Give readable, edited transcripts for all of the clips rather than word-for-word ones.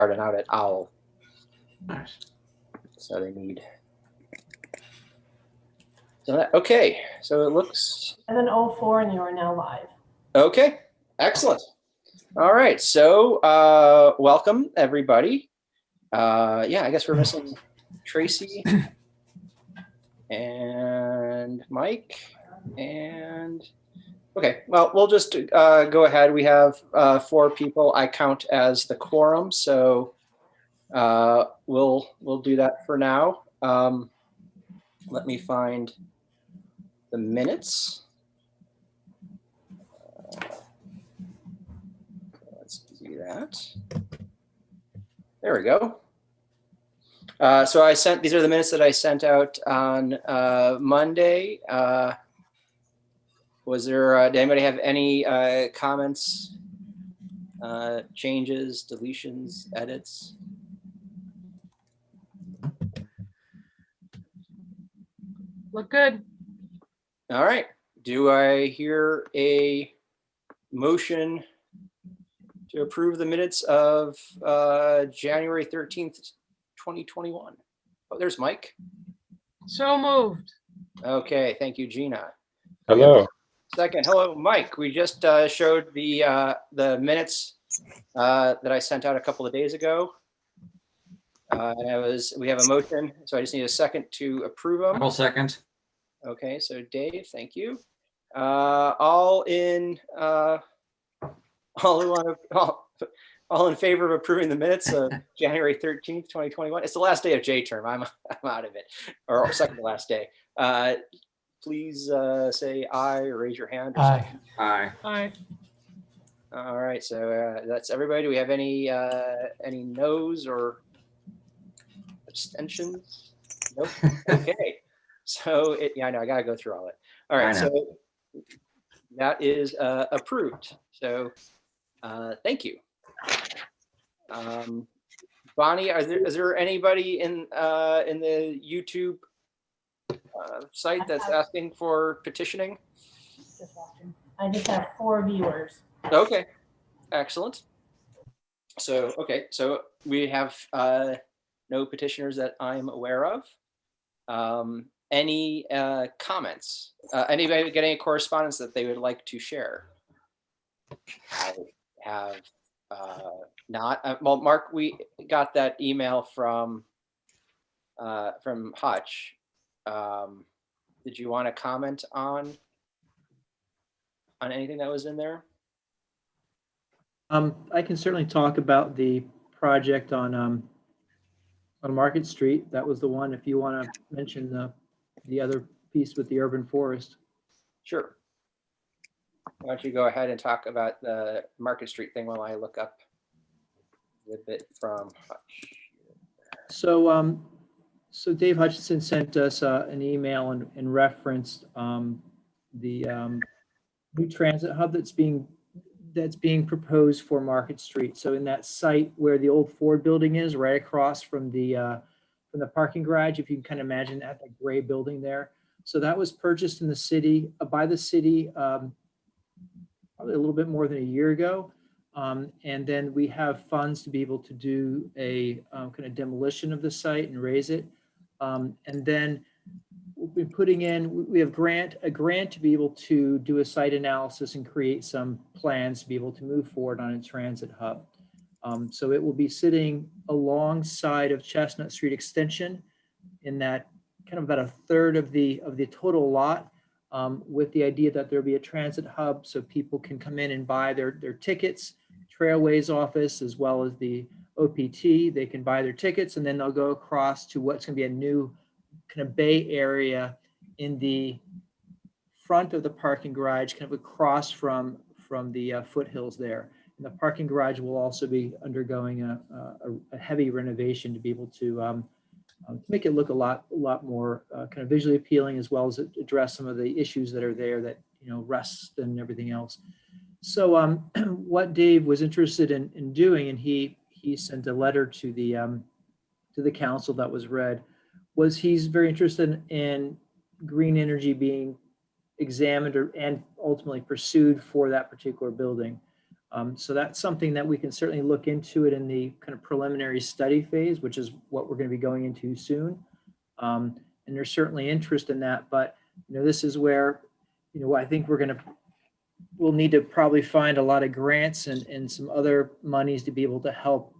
starting out at OWL. Nice. So they need. So that, okay, so it looks. And then 04 and you are now live. Okay, excellent. All right, so welcome everybody. Yeah, I guess we're missing Tracy and Mike and okay, well, we'll just go ahead. We have 4 people I count as the quorum, so we'll do that for now. Let me find the minutes. Let's do that. There we go. So I sent, these are the minutes that I sent out on Monday. Was there, did anybody have any comments, changes, deletions, edits? Look good. All right. Do I hear a motion to approve the minutes of January 13th, 2021? Oh, there's Mike. So moved. Okay, thank you, Gina. Hello. Second, hello, Mike. We just showed the minutes that I sent out a couple of days ago. And we have a motion, so I just need a second to approve them. I'll second. Okay, so Dave, thank you. All in favor of approving the minutes of January 13th, 2021. It's the last day of J term. I'm out of it, or second to last day. Please say aye or raise your hand. Aye. Aye. Aye. All right, so that's everybody. Do we have any no's or abstentions? Nope. Okay. So yeah, I know I gotta go through all it. All right, so that is approved. So thank you. Bonnie, is there anybody in the YouTube site that's asking for petitioning? Just watching. I just have 4 viewers. Okay, excellent. So okay, so we have no petitioners that I'm aware of. Any comments? Anybody get any correspondence that they would like to share? I have not. Well, Mark, we got that email from Hutch. Did you want to comment on anything that was in there? I can certainly talk about the project on Market Street. That was the one. If you want to mention the other piece with the urban forest. Sure. Why don't you go ahead and talk about the Market Street thing while I look up a bit from Hutch. So, so Dave Hutchinson sent us an email and referenced the new transit hub that's being proposed for Market Street. So in that site where the old Ford building is, right across from the parking garage, if you can kind of imagine that gray building there. So that was purchased in the city by the city probably a little bit more than a year ago. And then we have funds to be able to do a kind of demolition of the site and raise it. And then we'll be putting in, we have a grant to be able to do a site analysis and create some plans to be able to move forward on a transit hub. So it will be sitting alongside of Chestnut Street Extension in that kind of about a third of the total lot, with the idea that there'll be a transit hub so people can come in and buy their tickets, Trailways office, as well as the OPT. They can buy their tickets and then they'll go across to what's going to be a new kind of bay area in the front of the parking garage, kind of across from the foothills there. And the parking garage will also be undergoing a heavy renovation to be able to make it look a lot more kind of visually appealing, as well as address some of the issues that are there, that, rust and everything else. So what Dave was interested in doing, and he sent a letter to the council that was read, was he's very interested in green energy being examined and ultimately pursued for that particular building. So that's something that we can certainly look into it in the kind of preliminary study phase, which is what we're going to be going into soon. And there's certainly interest in that, but this is where, I think we'll need to probably find a lot of grants and some other monies to be able to help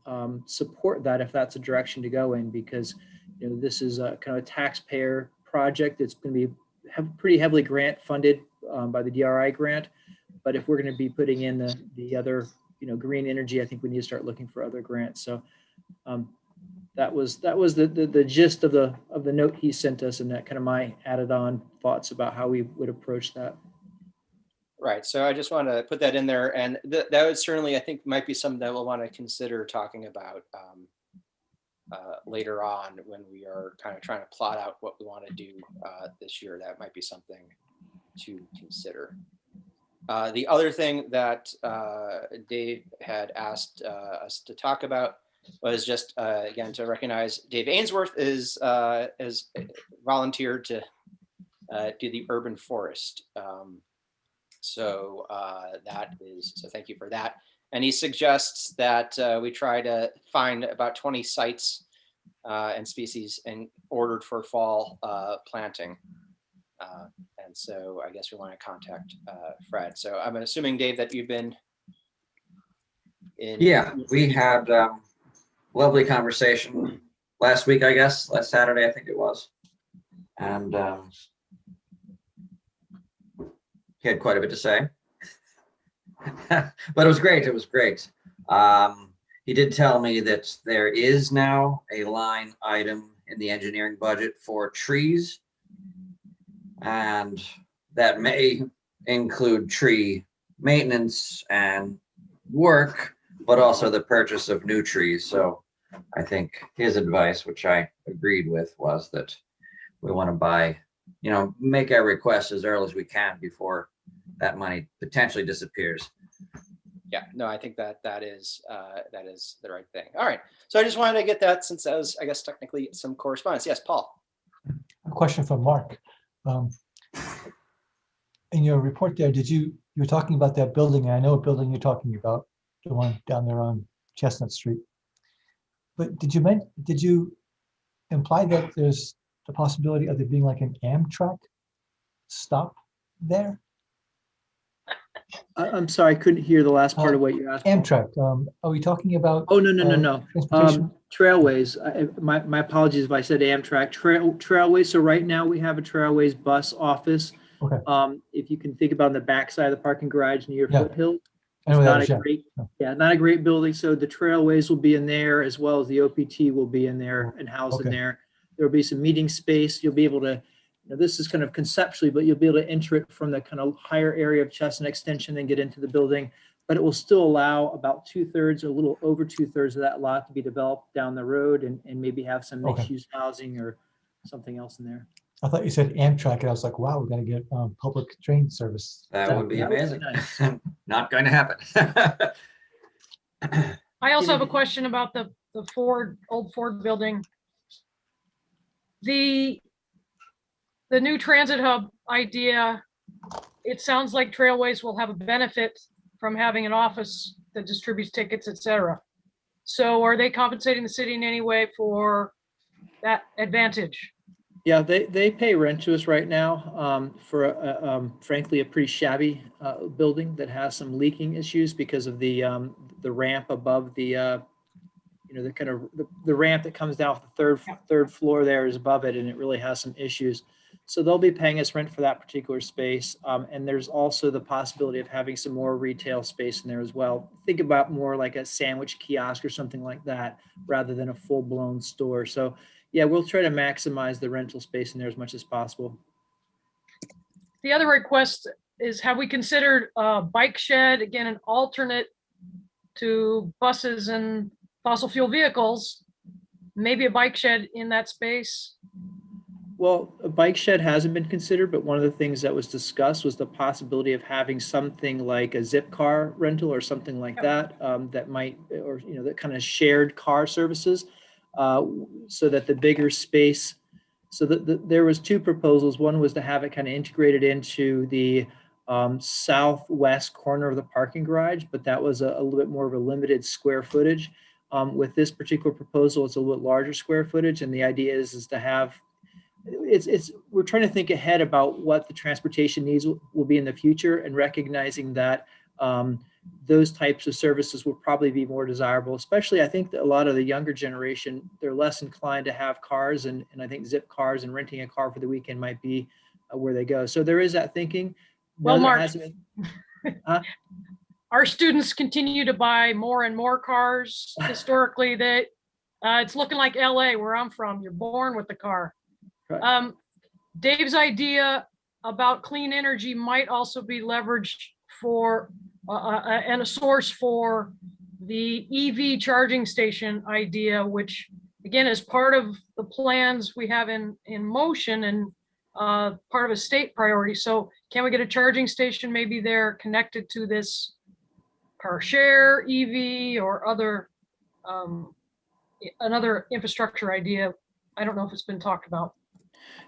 support that if that's a direction to go in, because this is a kind of a taxpayer project. It's going to be pretty heavily grant funded by the DRI grant. But if we're going to be putting in the other, green energy, I think we need to start looking for other grants. So that was the gist of the note he sent us, and that kind of my added on thoughts about how we would approach that. Right. So I just want to put that in there, and that would certainly, I think, might be something that we'll want to consider talking about later on when we are kind of trying to plot out what we want to do this year. That might be something to consider. The other thing that Dave had asked us to talk about was just, again, to recognize Dave Ainsworth is volunteered to do the urban forest. So thank you for that. And he suggests that we try to find about 20 sites and species ordered for fall planting. And so I guess we want to contact Fred. So I'm assuming, Dave, that you've been in. Yeah, we had lovely conversation last week, I guess, last Saturday, I think it was. And he had quite a bit to say, but it was great. It was great. He did tell me that there is now a line item in the engineering budget for trees, and that may include tree maintenance and work, but also the purchase of new trees. So I think his advice, which I agreed with, was that we want to buy, make our request as early as we can before that money potentially disappears. Yeah, no, I think that is the right thing. All right. So I just wanted to get that, since that was, I guess, technically some correspondence. Yes, Paul. A question from Mark. In your report there, you were talking about that building, and I know what building you're talking about, the one down there on Chestnut Street. But did you imply that there's the possibility of there being like an Amtrak stop there? I'm sorry, I couldn't hear the last part of what you asked. Amtrak. Are we talking about? Oh, no. Transportation? Trailways. My apologies if I said Amtrak. Trailways. So right now we have a Trailways bus office. Okay. If you can think about on the backside of the parking garage near Yeah. Foothill. I know It's that not is, a yeah. great, Yeah. not a great building. So the Trailways will be in there, as well as the OPT will be in there and housed in Okay. there. There will be some meeting space. You'll be able to, this is kind of conceptually, but you'll be able to enter it from the kind of higher area of Chestnut Extension and get into the building. But it will still allow about 2/3 or a little over 2/3 of that lot to be developed down the road, and maybe have some Okay. mixed use housing or something else in there. I thought you said Amtrak, and I was like, wow, we're going to get public train service. That would be That would be amazing. nice. Not going to happen. I also have a question about the old Ford building. The new transit hub idea, it sounds like Trailways will have a benefit from having an office that distributes tickets, et cetera. So are they compensating the city in any way for that advantage? Yeah, they pay rent to us right now for frankly a pretty shabby building that has some leaking issues because of the ramp above the the kind of the ramp that comes down the third floor there is above it, and it really has some issues. So they'll be paying us rent for that particular space, and there's also the possibility of having some more retail space in there as well. Think about more like a sandwich kiosk or something like that, rather than a full-blown store. So yeah, we'll try to maximize the rental space in there as much as possible. The other request is, have we considered a bike shed, again, an alternate to buses and fossil fuel vehicles, maybe a bike shed in that space? Well, a bike shed hasn't been considered, but one of the things that was discussed was the possibility of having something like a zip car rental or something like that, that might, or, that kind of shared car services, so that the bigger space, so that there was two proposals. One was to have it kind of integrated into the southwest corner of the parking garage, but that was a little bit more of a limited square footage. With this particular proposal, it's a little bit larger square footage, and the idea is to have, we're trying to think ahead about what the transportation needs will be in the future, and recognizing that those types of services will probably be more desirable, especially I think that a lot of the younger generation, they're less inclined to have cars, and I think zip cars and renting a car for the weekend might be where they go. So there is that thinking. Well, No, there Mark, hasn't been- our students continue to buy more and more cars. Historically, that it's looking like LA, where I'm from. You're born with the car. Right. Dave's idea about clean energy might also be leveraged for and a source for the EV charging station idea, which again is part of the plans we have in motion and part of a state priority. So can we get a charging station maybe there connected to this car share EV or other another infrastructure idea? I don't know if it's been talked about.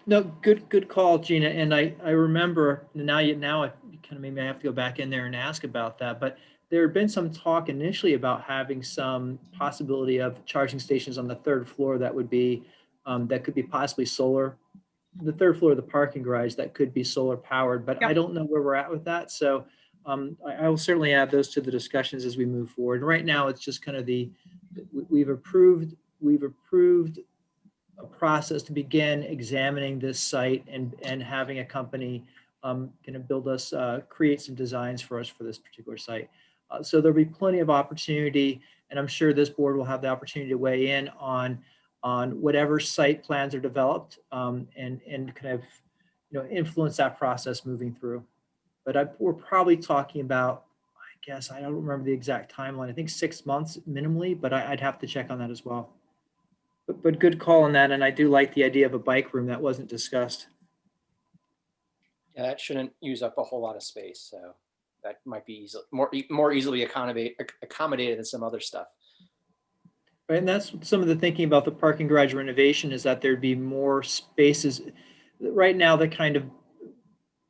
No, good call, Gina. And I remember now I kind of maybe I have to go back in there and ask about that. But there had been some talk initially about having some possibility of charging stations on the third floor that would be that could be possibly solar. The third floor of the parking garage that could be solar powered, but Yep. I don't know where we're at with that. So I will certainly add those to the discussions as we move forward. And right now, it's just kind of we've approved a process to begin examining this site and having a company kind of build us, create some designs for us for this particular site. So there'll be plenty of opportunity, and I'm sure this board will have the opportunity to weigh in on whatever site plans are developed and kind of influence that process moving through. But we're probably talking about, I guess, I don't remember the exact timeline. I think 6 months minimally, but I'd have to check on that as well. But good call on that, and I do like the idea of a bike room that wasn't discussed. Yeah, that shouldn't use up a whole lot of space, so that might be more easily accommodated than some other stuff. Right, and that's some of the thinking about the parking garage renovation is that there'd be more spaces. Right now, the kind of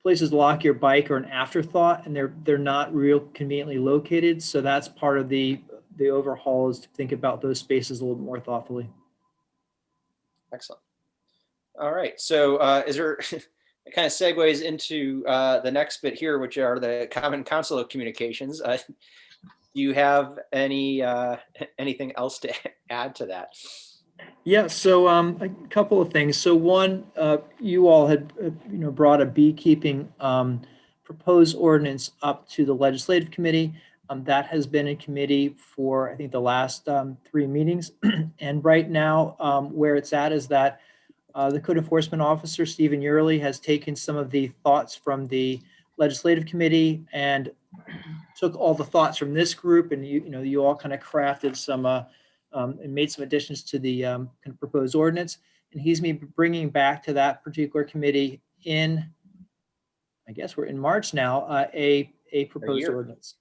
places to lock your bike are an afterthought, and they're not real conveniently located. So that's part of the overhaul, is to think about those spaces a little bit more thoughtfully. Excellent. All right. So is there it kind of segues into the next bit here, which are the Common Council of Communications. Do you have anything else to add to that? Yeah, so a couple of things. So one, you all had brought a beekeeping proposed ordinance up to the legislative committee. That has been in committee for, I think, the last 3 meetings. And right now, where it's at is that the code enforcement officer, Stephen Yurley, has taken some of the thoughts from the legislative committee and took all the thoughts from this group, and you all kind of crafted some and made some additions to the kind of proposed ordinance. And he's going to be bringing back to that particular committee in, I guess we're in March now, a proposed ordinance.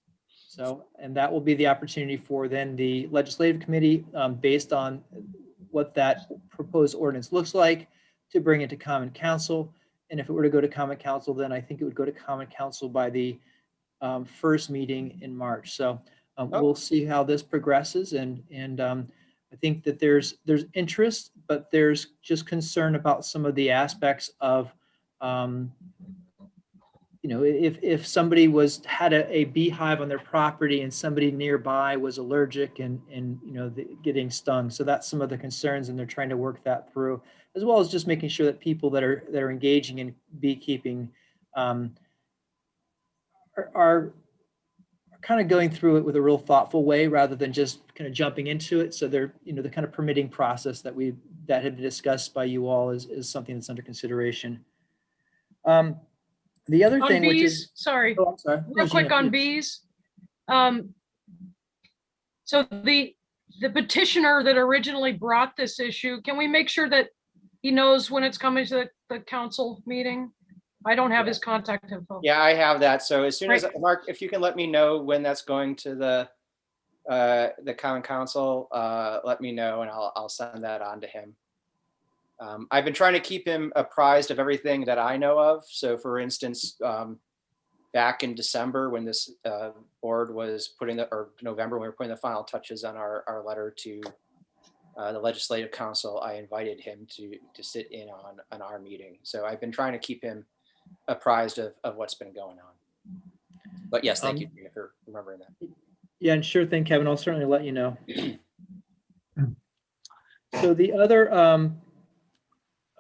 So, and that will be the opportunity for then the legislative committee, based on what that proposed ordinance looks like, to bring it to Common Council. And if it were to go to Common Council, then I think it would go to Common Council by the first meeting in March. So we'll see how this progresses. And I think that there's interest, but there's just concern about some of the aspects of, if somebody had a beehive on their property and somebody nearby was allergic and getting stung. So that's some of the concerns, and they're trying to work that through, as well as just making sure that people that are engaging in beekeeping are kind of going through it with a real thoughtful way rather than just kind of jumping into it. So they're, the kind of permitting process that had been discussed by you all is something that's under consideration. The other On thing, which bees, is, sorry, oh, I'm sorry. real quick Gina, on please. bees. So the petitioner that originally brought this issue, can we make sure that he knows when it's coming to the council meeting? I don't have his contact info. Yeah, I have that. So as soon as Right. Mark, if you can let me know when that's going to the Common Council, let me know, and I'll send that on to him. I've been trying to keep him apprised of everything that I know of. So for instance, back in December when this board was putting or November, when we were putting the final touches on our letter to the Legislative Council, I invited him to sit in on our meeting. So I've been trying to keep him apprised of what's been going on. But yes, thank you Gina, for remembering that. Yeah, and sure thing, Kevin. I'll certainly let you know. So the other,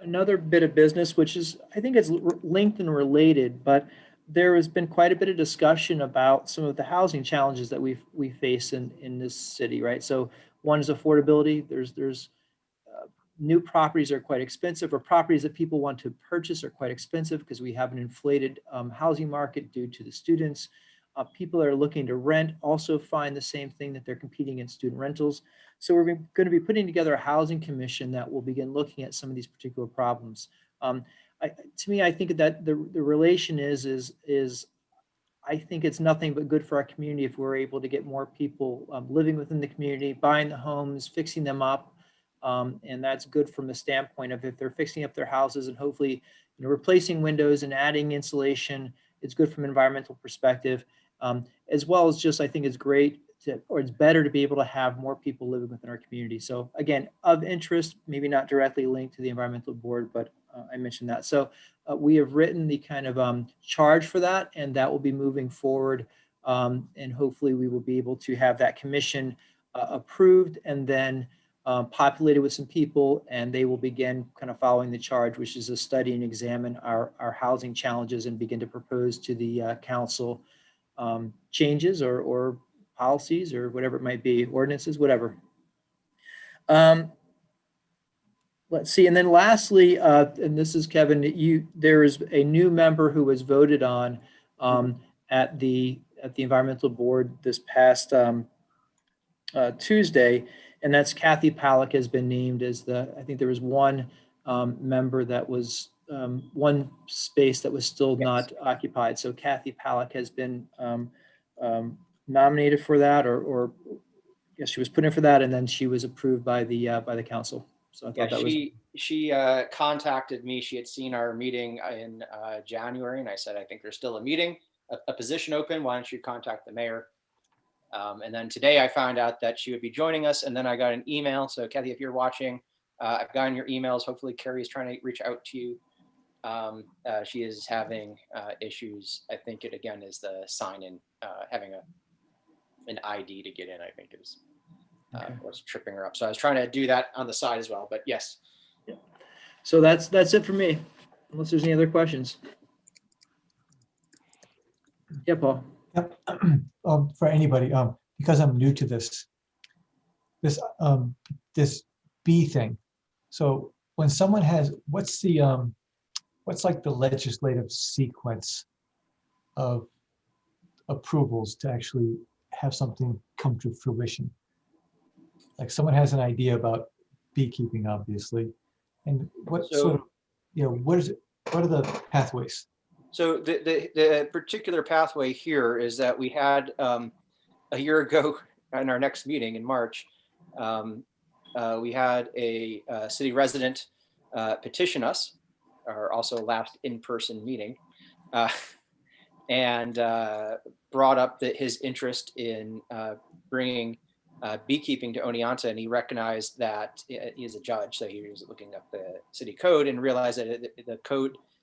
another bit of business, which is, I think it's linked and related, but there has been quite a bit of discussion about some of the housing challenges that we face in this city, right? So one is affordability. There's new properties are quite expensive, or properties that people want to purchase are quite expensive because we have an inflated housing market due to the students. People that are looking to rent also find the same thing, that they're competing in student rentals. So we're going to be putting together a housing commission that will begin looking at some of these particular problems. To me, I think that the relation is I think it's nothing but good for our community if we're able to get more people living within the community, buying the homes, fixing them up. And that's good from the standpoint of if they're fixing up their houses and hopefully, you know, replacing windows and adding insulation. It's good from an environmental perspective, as well as just, I think it's great or it's better to be able to have more people living within our community. So again, of interest, maybe not directly linked to the environmental board, but I mentioned that. So we have written the kind of charge for that, and that will be moving forward. And hopefully we will be able to have that commission approved and then populated with some people, and they will begin kind of following the charge, which is to study and examine our housing challenges and begin to propose to the council changes or policies or whatever it might be, ordinances, whatever. Let's see, and then lastly, and this is Kevin, there is a new member who was voted on at the environmental board this past Tuesday, and that's Kathy Pollack has been named as I think there was one member that was one space that was still not occupied. So Kathy Pollack has been nominated for that, or yes, she was put in for that, and then she was approved by the council. So I thought that was. She contacted me. She had seen our meeting in January, and I said, I think there's still a meeting, a position open. Why don't you contact the mayor? And then today I found out that she would be joining us, and then I got an email. So Kathy, if you're watching, I've gotten your emails. Hopefully Carrie is trying to reach out to you. She is having issues. I think it again is the sign in, having an ID to get in, I think is what's tripping her up. So I was trying to do that on the side as well, but yes. Yeah. So that's it for me, unless there's any other questions. Yeah, Paul. Yep. For anybody, because I'm new to this B thing. So when someone has, what's like the legislative sequence of approvals to actually have something come to fruition? Like someone has an idea about beekeeping, obviously, and what sort of, you know, what are the pathways? So the particular pathway here is that we had a year ago in our next meeting in March, we had a city resident petition us, our also last in-person meeting, and brought up his interest in bringing beekeeping to Oneonta, and he recognized that he's a judge, so he was looking up the city code and realized that the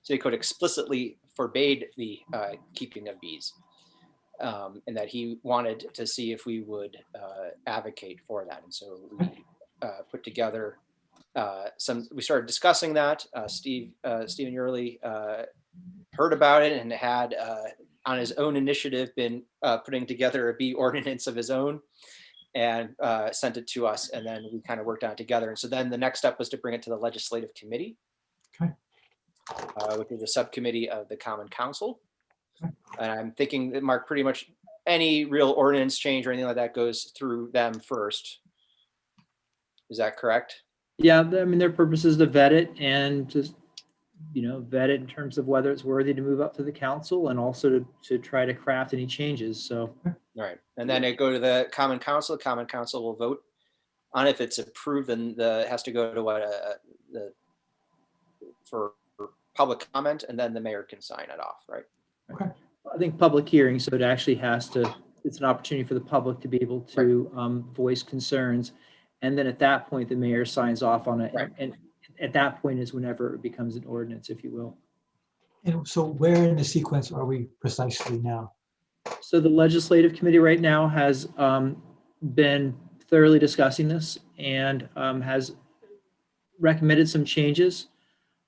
city code explicitly forbade the keeping of bees, and that he wanted to see if we would advocate for that. And so we put together we started discussing that. Stephen Yurley heard about it and had on his own initiative been putting together a bee ordinance of his own and sent it to us, and then we kind of worked on it together. And so then the next step was to bring it to the legislative committee, which is a subcommittee of the Common Council. And I'm thinking that, Mark, pretty much any real ordinance change or anything like that goes through them first. Is that correct? Yeah, I mean, their purpose is to vet it and just, you know, vet it in terms of whether it's worthy to move up to the council and also to try to craft any changes. So. Right. And then it go to the Common Council. The Common Council will vote on it. If it's approved, then it has to go to for public comment, and then the mayor can sign it off, right? Okay. I think, public hearing, so it actually has to, it's an opportunity for the public to be able to voice concerns. And then at that point, the mayor signs off on it. Right. And at that point is whenever it becomes an ordinance, if you will. And so where in the sequence are we precisely now? So the legislative committee right now has been thoroughly discussing this and has recommended some changes.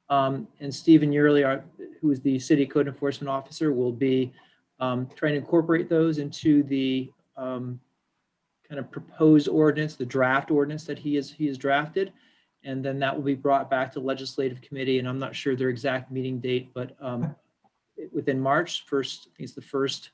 And Stephen Yurley, who is the city code enforcement officer, will be trying to incorporate those into the kind of proposed ordinance, the draft ordinance that he has drafted. And then that will be brought back to legislative committee. And I'm not sure their exact meeting date, but within March, I think it's the first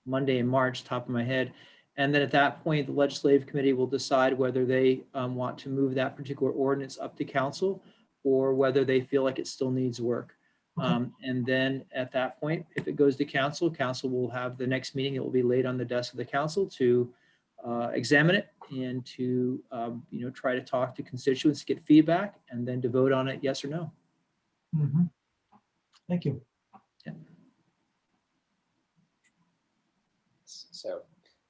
Monday in March, top of my head. And then at that point, the legislative committee will decide whether they want to move that particular ordinance up to council or whether they feel like it still needs work. Okay. And then at that point, if it goes to council, council will have the next meeting. It will be laid on the desk of the council to examine it and to try to talk to constituents, get feedback, and then to vote on it, yes or no. Mhm. Thank you. So,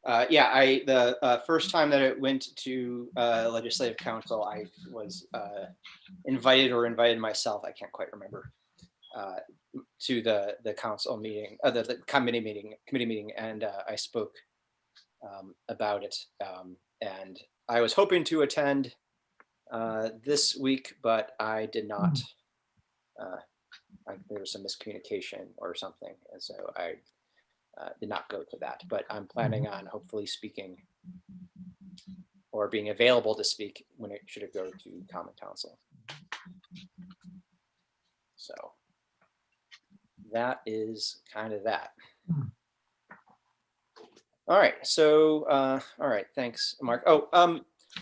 the first time that it went to legislative council, I was invited myself, I can't quite remember, to the council meeting, the committee meeting, and I spoke about it. And I was hoping to attend this week, but I did not. There was some miscommunication or something, and so I did not go to that. But I'm planning on hopefully speaking or being available to speak when it should go to Common Council. So that is kind of that. All right. So, all right. Thanks, Mark. Oh,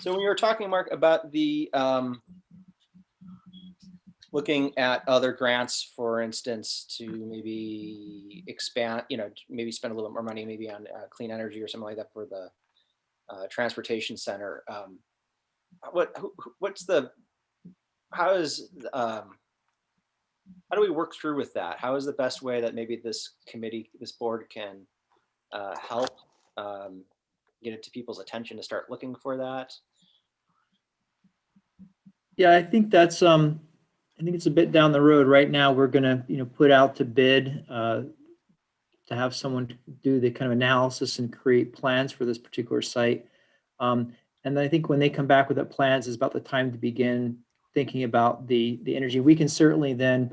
so when you were talking, Mark, about the looking at other grants, for instance, to maybe expand, maybe spend a little bit more money, maybe on clean energy or something like that for the transportation center. How do we work through with that? How is the best way that maybe this board can help get it to people's attention to start looking for that? Yeah, I think that's I think it's a bit down the road. Right now, we're gonna put out to bid to have someone do the kind of analysis and create plans for this particular site. And I think when they come back with the plans is about the time to begin thinking about the energy. We can certainly then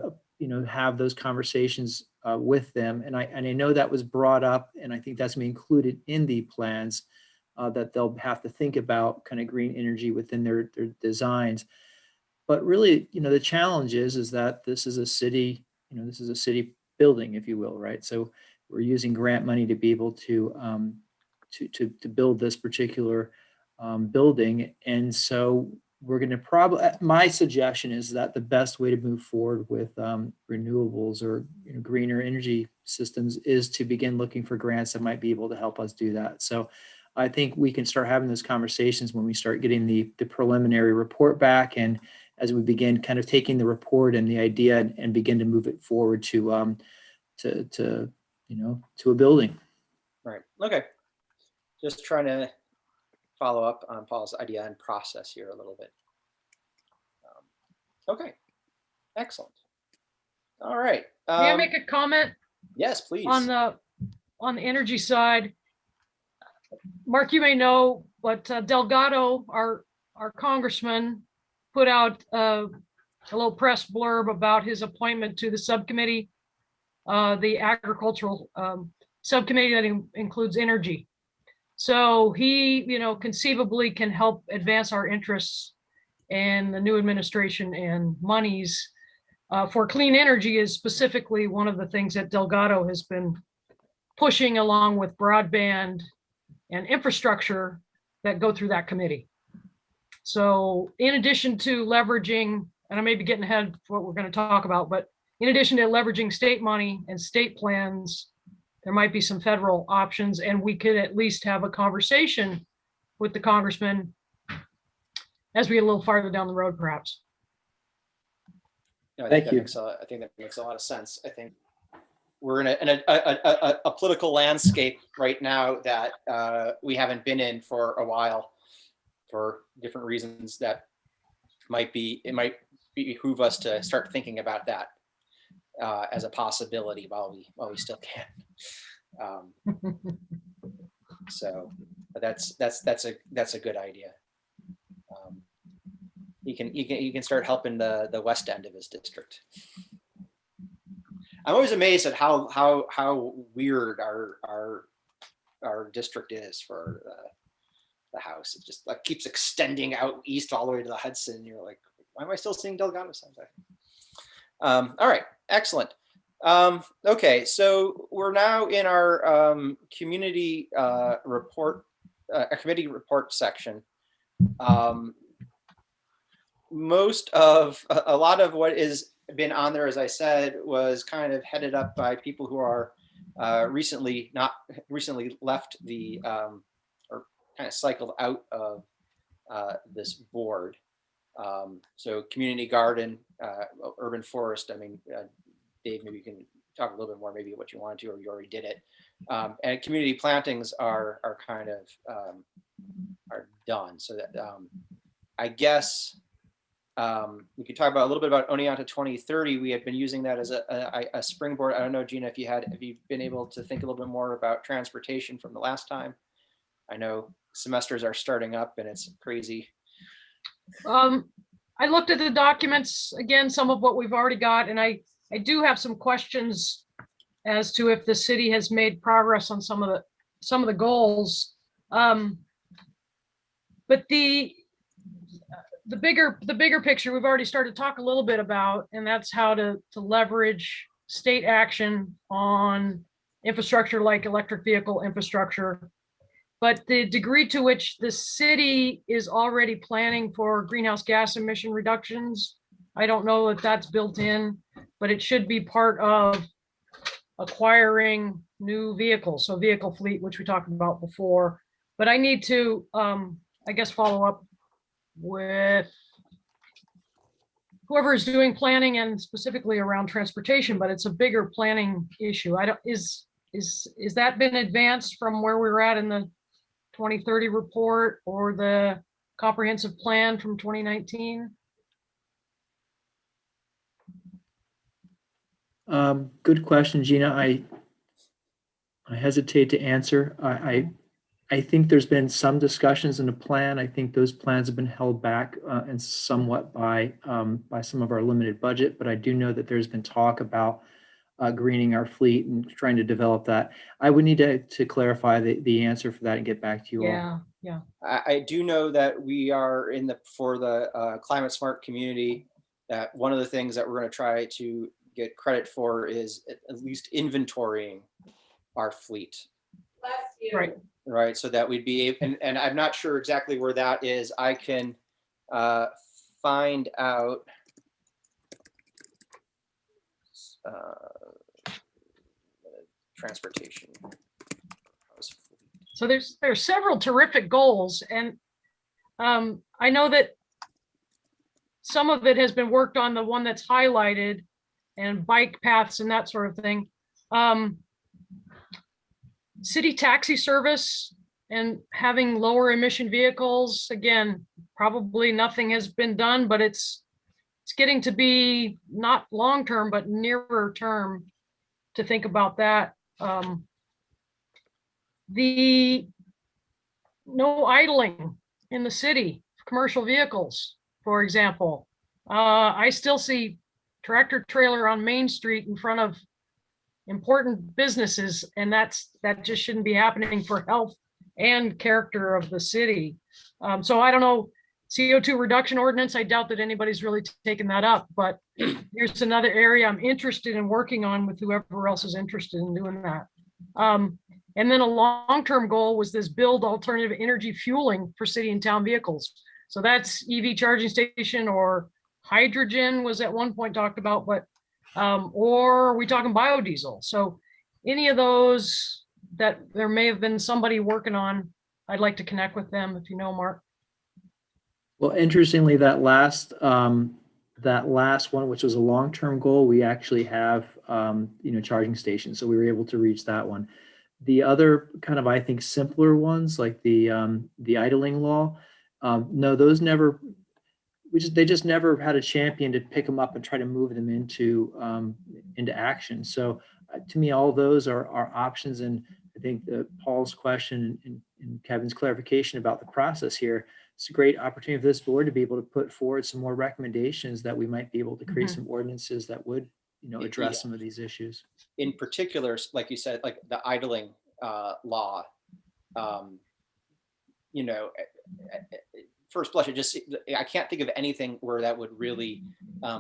have those conversations with them. And I know that was brought up, and I think that's gonna be included in the plans that they'll have to think about kind of green energy within their designs. But really, the challenge is that this is a city, this is a city building, if you will, right? So we're using grant money to be able to build this particular building. And so we're going to probably, my suggestion is that the best way to move forward with renewables or greener energy systems is to begin looking for grants that might be able to help us do that. So I think we can start having those conversations when we start getting the preliminary report back, and as we begin kind of taking the report and the idea and begin to move it forward to a building. Right. Okay. Just trying to follow up on Paul's idea and process here a little bit. Okay. Excellent. All right. May I make a comment Yes, please. on the energy side? Mark, you may know, but Delgado, our congressman, put out a little press blurb about his appointment to the subcommittee, the agricultural subcommittee that includes energy. So he, conceivably can help advance our interests, and the new administration and monies for clean energy is specifically one of the things that Delgado has been pushing, along with broadband and infrastructure that go through that committee. So in addition to leveraging, and I may be getting ahead of what we're going to talk about, but in addition to leveraging state money and state plans, there might be some federal options, and we could at least have a conversation with the congressman as we get a little farther down the road, perhaps. No, I Thank think you. I think that makes a lot of sense. I think we're in a political landscape right now that we haven't been in for a while for different reasons that it might behoove us to start thinking about that as a possibility while we still can. So that's a good idea. He can start helping the west end of his district. I'm always amazed at how weird our district is for the House. It just like keeps extending out east all the way to the Hudson. You're like, why am I still seeing Delgado signs? All right, excellent. Okay, so we're now in our community report, committee report section. A lot of what is been on there, as I said, was kind of headed up by people who are recently left the or kind of cycled out of this board. So community garden, urban forest. I mean, Dave, maybe you can talk a little bit more, maybe what you wanted to, or you already did it. And community plantings are kind of are done. So that I guess we could talk about a little bit about Oneonta 2030. We had been using that as a springboard. I don't know, Gina, if you've been able to think a little bit more about transportation from the last time. I know semesters are starting up and it's crazy. I looked at the documents again, some of what we've already got, and I do have some questions as to if the city has made progress on some of the goals. But the bigger picture we've already started to talk a little bit about, and that's how to leverage state action on infrastructure like electric vehicle infrastructure. But the degree to which the city is already planning for greenhouse gas emission reductions, I don't know if that's built in, but it should be part of acquiring new vehicles. So vehicle fleet, which we talked about before. But I need to, I guess, follow up with whoever is doing planning and specifically around transportation, but it's a bigger planning issue. Is that been advanced from where we were at in the 2030 report or the comprehensive plan from 2019? Good question, Gina. I hesitate to answer. I think there's been some discussions in the plan. I think those plans have been held back and somewhat by some of our limited budget, but I do know that there's been talk about greening our fleet and trying to develop that. I would need to clarify the answer for that and get back to you all. Yeah. I do know that we are for the climate smart community, that one of the things that we're going to try to get credit for is at least inventorying our fleet. Right. So that we'd be, and I'm not sure exactly where that is. I can find out. Transportation. So there's several terrific goals, and I know that some of it has been worked on, the one that's highlighted, and bike paths and that sort of thing. City taxi service and having lower emission vehicles, again, probably nothing has been done, but it's getting to be not long-term, but nearer term to think about that. The no idling in the city, commercial vehicles, for example. I still see tractor trailer on Main Street in front of important businesses, and that just shouldn't be happening for health and character of the city. So I don't know, CO2 reduction ordinance, I doubt that anybody's really taken that up, but here's another area I'm interested in working on with whoever else is interested in doing that. And then a long-term goal was this build alternative energy fueling for city and town vehicles. So that's EV charging station, or hydrogen was at one point talked about, but or are we talking biodiesel? So any of those that there may have been somebody working on, I'd like to connect with them if you know, Mark. Well, interestingly, that last that last one, which was a long-term goal, we actually have, charging stations. So we were able to reach that one. The other kind of, I think, simpler ones, like the idling law, no, those never, they just never had a champion to pick them up and try to move them into action. So to me, all those are options. And I think Paul's question and Kevin's clarification about the process here, it's a great opportunity for this board to be able to put forward some more recommendations that we might be able to create some ordinances that would, address some of these issues. In particular, like you said, like the idling law, first blush, I can't think of anything where that would really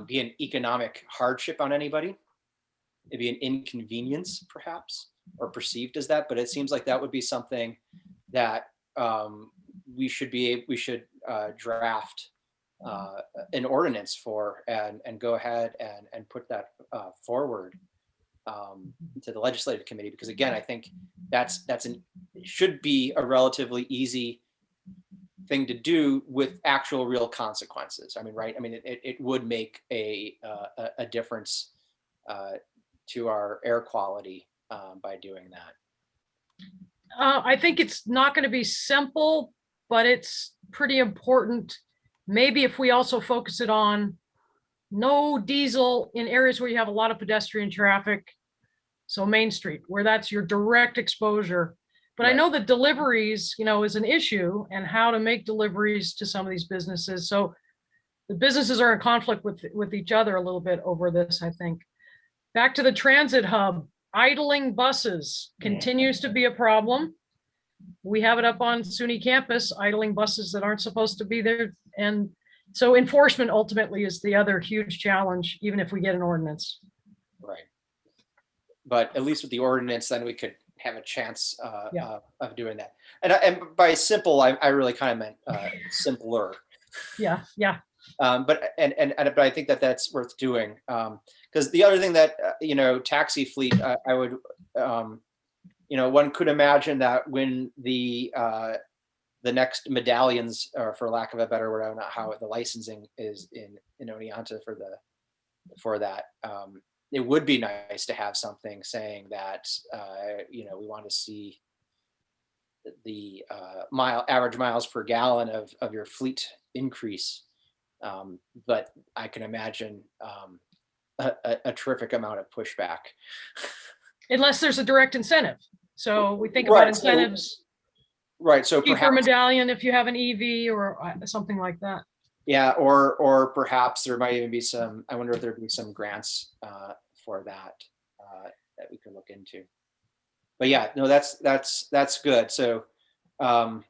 be an economic hardship on anybody. It'd be an inconvenience, perhaps, or perceived as that. But it seems like that would be something that we should draft an ordinance for and go ahead and put that forward to the legislative committee, because again, I think it should be a relatively easy thing to do with actual real consequences. I mean, right? I mean, it would make a difference to our air quality by doing that. I think it's not going to be simple, but it's pretty important. Maybe if we also focus it on no diesel in areas where you have a lot of pedestrian traffic. So Main Street, where that's your direct exposure. But Right. I know that deliveries, is an issue, and how to make deliveries to some of these businesses. So the businesses are in conflict with each other a little bit over this, I think. Back to the transit hub, idling buses continues to be a problem. We have it up on SUNY campus, idling buses that aren't supposed to be there. And so enforcement ultimately is the other huge challenge, even if we get an ordinance. Right. But at least with the ordinance, then we could have a chance of doing that. And by simple, I really kind of meant simpler. Yeah. But I think that's worth doing, because the other thing that taxi fleet, I would one could imagine that when the next medallions, or for lack of a better word, I don't know how the licensing is in Oneonta for that. It would be nice to have something saying that we want to see the average miles per gallon of your fleet increase. But I can imagine a terrific amount of pushback. Unless there's a direct incentive. So we think about incentives. Right. So Cheaper perhaps medallion if you have an EV or something like that. Yeah, or perhaps there might even be some. I wonder if there'd be some grants for that that we could look into. But yeah, no, that's good. So, so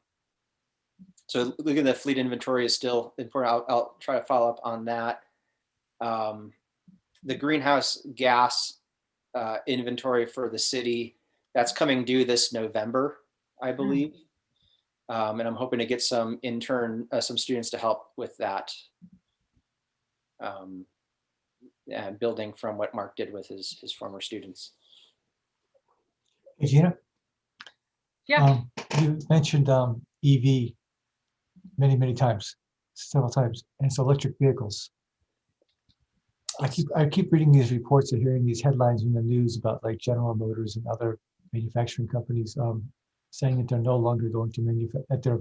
looking at the fleet inventory is still important. I'll try to follow up on that. The greenhouse gas inventory for the city, that's coming due this November, I believe. And I'm hoping to get some students to help with that. And building from what Mark did with his former students. Hey, Gina? Yeah. You mentioned EV many times, several times, and it's electric vehicles. I keep reading these reports and hearing these headlines in the news about like General Motors and other manufacturing companies saying that they're no longer going to manufacture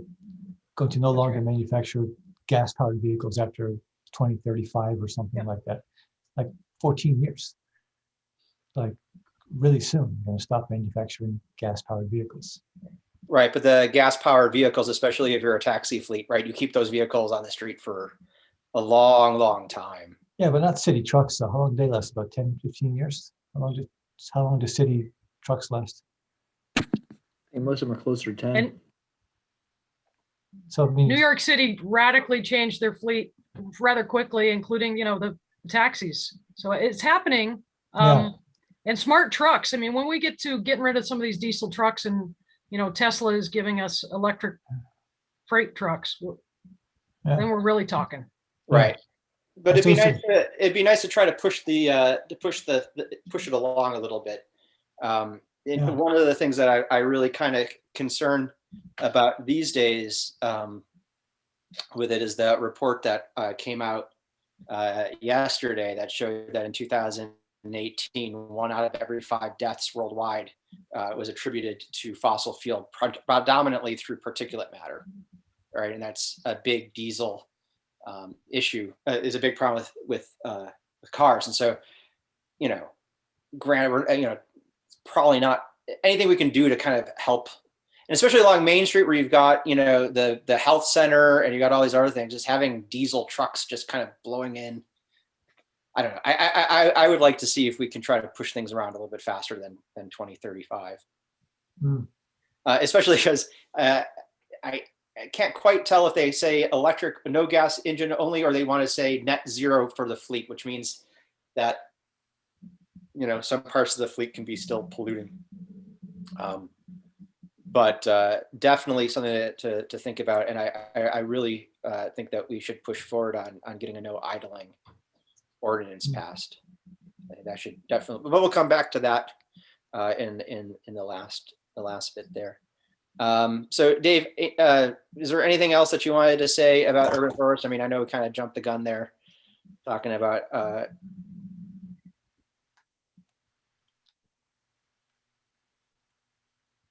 gas-powered vehicles after 2035 or something like that. Like 14 years. Like really soon, we're going to stop manufacturing gas-powered vehicles. Right, but the gas-powered vehicles, especially if you're a taxi fleet, right, you keep those vehicles on the street for a long time. Yeah, but not city trucks. So how long do they last? About 10, 15 years? How long do city trucks last? And most of them are closer to 10. And So it means, New York City radically changed their fleet rather quickly, including, the taxis. So it's happening. Yeah. And smart trucks. I mean, when we get to getting rid of some of these diesel trucks and, Tesla is giving us electric freight trucks, then we're really talking. Right. But That's it'd be nice to try to push it along a little bit. One of the things that I really kind of concerned about these days with it is the report that came out yesterday that showed that in 2018, 1 out of every 5 deaths worldwide was attributed to fossil fuel, predominantly through particulate matter, right? And that's a big diesel issue, is a big problem with cars. And so, you know, granted, we're, probably not anything we can do to kind of help, and especially along Main Street where you've got, the health center and you got all these other things, just having diesel trucks just kind of blowing in. I don't know. I would like to see if we can try to push things around a little bit faster than 2035. Especially because I can't quite tell if they say electric, no gas engine only, or they want to say net zero for the fleet, which means that, some parts of the fleet can be still polluting. But definitely something to think about. And I really think that we should push forward on getting a no idling ordinance passed. I think that should definitely, but we'll come back to that in the last bit there. So Dave, is there anything else that you wanted to say about urban forests? I mean, I know we kind of jumped the gun there talking about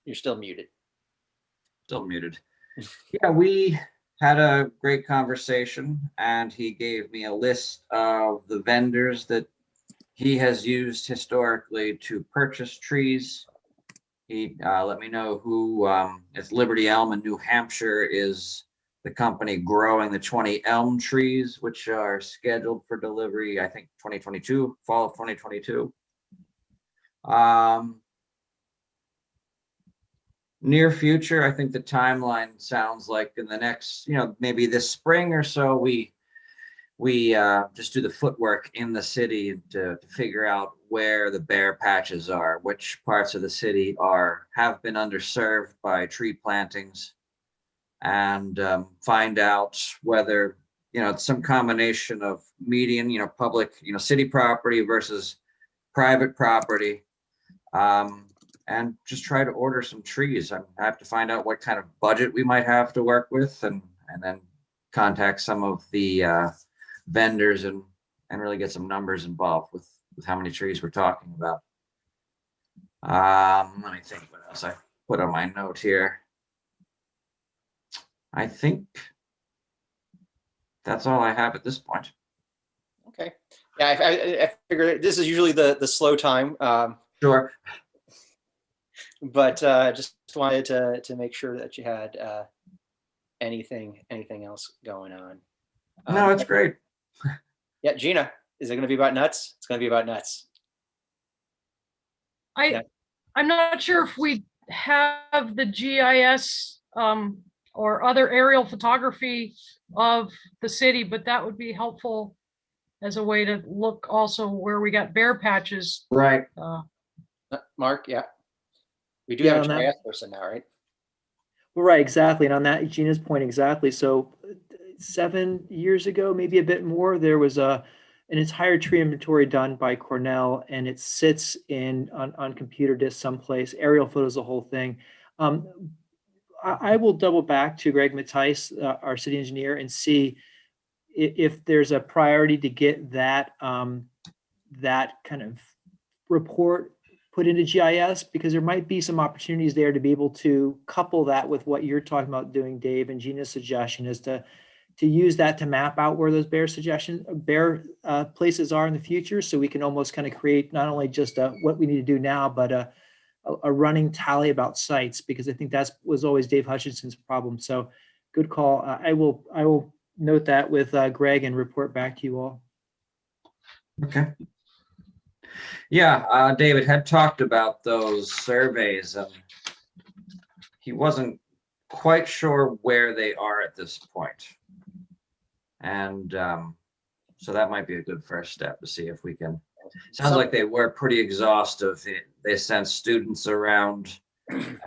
you're still muted. Still muted. Yeah, we had a great conversation and he gave me a list of the vendors that he has used historically to purchase trees. He let me know who, it's Liberty Elm in New Hampshire is the company growing the 20 elm trees, which are scheduled for delivery, I think 2022, fall of 2022. Near future, I think the timeline sounds like in the next, maybe this spring or so, we just do the footwork in the city to figure out where the bare patches are, which parts of the city have been underserved by tree plantings, and find out whether it's some combination of median, public, city property versus private property. And just try to order some trees. I have to find out what kind of budget we might have to work with, and then contact some of the vendors and really get some numbers involved with how many trees we're talking about. Let me think what else I put on my note here. I think that's all I have at this point. Okay. Yeah, I figured this is usually the slow time. Sure. But just wanted to make sure that you had anything else going on. No, it's great. Yeah, Gina, is it going to be about nuts? It's going to be about nuts. I'm not sure if we have the GIS or other aerial photography of the city, but that would be helpful as a way to look also where we got bare patches. Right. Mark, yeah. We do have a GIS person now, right? Well, right, exactly. And on that, Gina's point, exactly. So 7 years ago, maybe a bit more, there was an entire tree inventory done by Cornell, and it sits on computer disk someplace, aerial photos, the whole thing. I will double back to Greg Mattice, our city engineer, and see if there's a priority to get that that kind of report put into GIS, because there might be some opportunities there to be able to couple that with what you're talking about doing, Dave, and Gina's suggestion is to use that to map out where those bare places are in the future, so we can almost kind of create not only just what we need to do now, but a running tally about sites, because I think that was always Dave Hutchinson's problem. So good call. I will note that with Greg and report back to you all. Okay. Yeah, David had talked about those surveys, and he wasn't quite sure where they are at this point. And so that might be a good first step to see if we can. Sounds like they were pretty exhaustive. They sent students around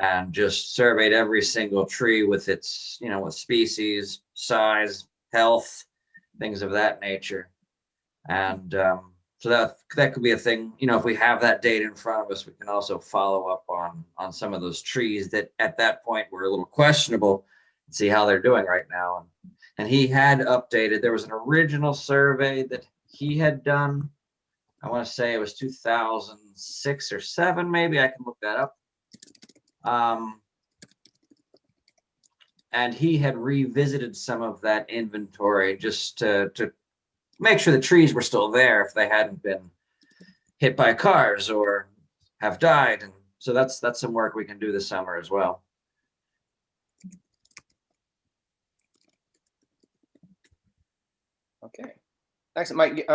and just surveyed every single tree with its, with species, size, health, things of that nature. And so that could be a thing, if we have that data in front of us, we can also follow up on some of those trees that at that point were a little questionable. see how they're doing right now. And he had updated, there was an original survey that he had done. I want to say it was 2006 or 7, maybe. I can look that up. And he had revisited some of that inventory just to make sure the trees were still there if they hadn't been hit by cars or have died. And so that's some work we can do this summer as well. Okay. Thanks, Mike.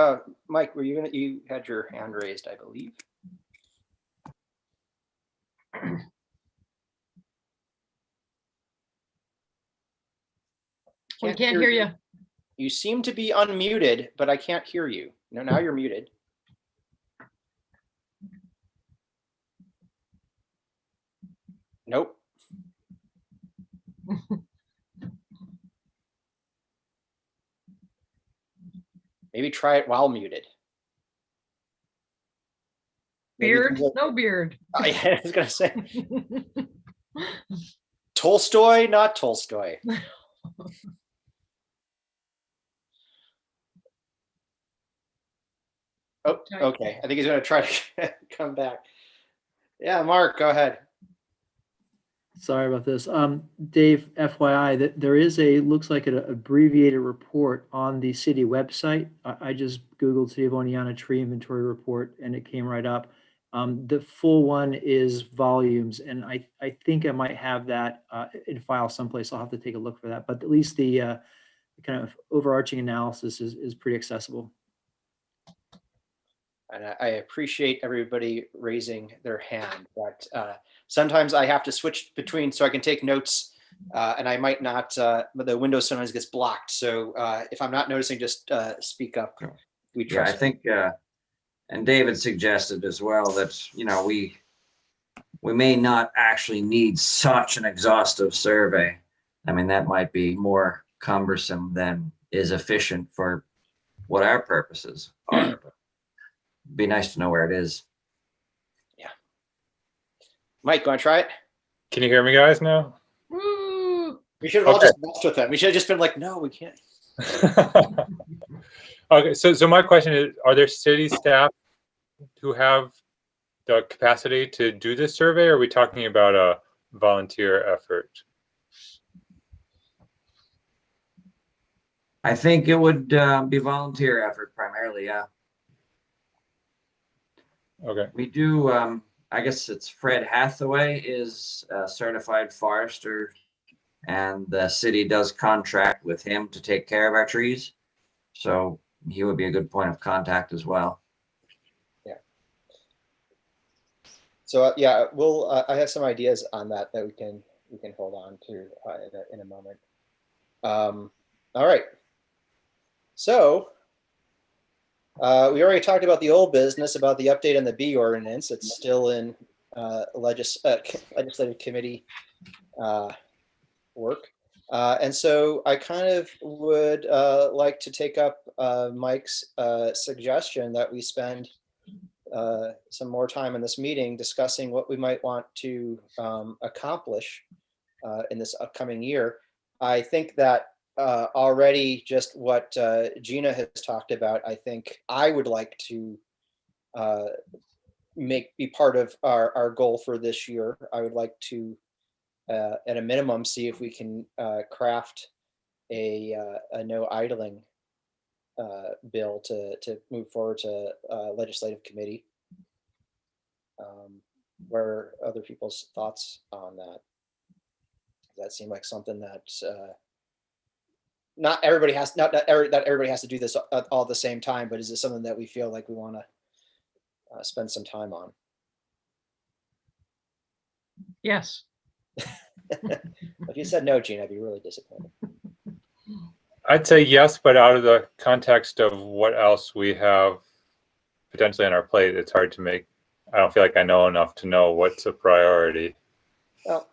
Mike, were you had your hand raised, I believe. We can't hear you. You seem to be unmuted, but I can't hear you. No, now you're muted. Nope. Maybe try it while muted. Maybe Beard? No beard. I was gonna say Tolstoy, not Tolstoy. Oh, okay. I think he's gonna try to come back. Yeah, Mark, go ahead. Sorry about this. Dave, FYI, that there is looks like an abbreviated report on the city website. I just Googled City of Oneonta tree inventory report and it came right up. The full one is volumes, and I think I might have that in file someplace. I'll have to take a look for that, but at least the kind of overarching analysis is pretty accessible. And I appreciate everybody raising their hand, but sometimes I have to switch between so I can take notes, and I might not, but the window sometimes gets blocked. So if I'm not noticing, just speak up. We trust. Yeah, I think, and David suggested as well that, you know, we may not actually need such an exhaustive survey. I mean, that might be more cumbersome than is efficient for what our purposes are. Be nice to know where it is. Yeah. Mike, want to try it? Can you hear me guys now? Woo! We should have all just messed with it. We should have just been like, no, we can't. Okay, so my question is, are there city staff who have the capacity to do this survey, or are we talking about a volunteer effort? I think it would be volunteer effort primarily, yeah. Okay. We do, I guess it's Fred Hathaway is a certified forester, and the city does contract with him to take care of our trees. So he would be a good point of contact as well. Yeah. So yeah, we'll. I have some ideas on that we can hold on to in a moment. All right. So we already talked about the old business, about the update on the bee ordinance. It's still in legislative committee work. And so I kind of would like to take up Mike's suggestion that we spend some more time in this meeting discussing what we might want to accomplish in this upcoming year. I think that already just what Gina has talked about, I think I would like to be part of our goal for this year. I would like to, at a minimum, see if we can craft a no idling bill to move forward to legislative committee. What are other people's thoughts on that? Does that seem like something that not everybody has to do this all at the same time, but is this something that we feel like we want to spend some time on? Yes. If you said no, Gene, I'd be really disappointed. I'd say yes, but out of the context of what else we have potentially on our plate, it's hard to make. I don't feel like I know enough to know what's a priority. Well,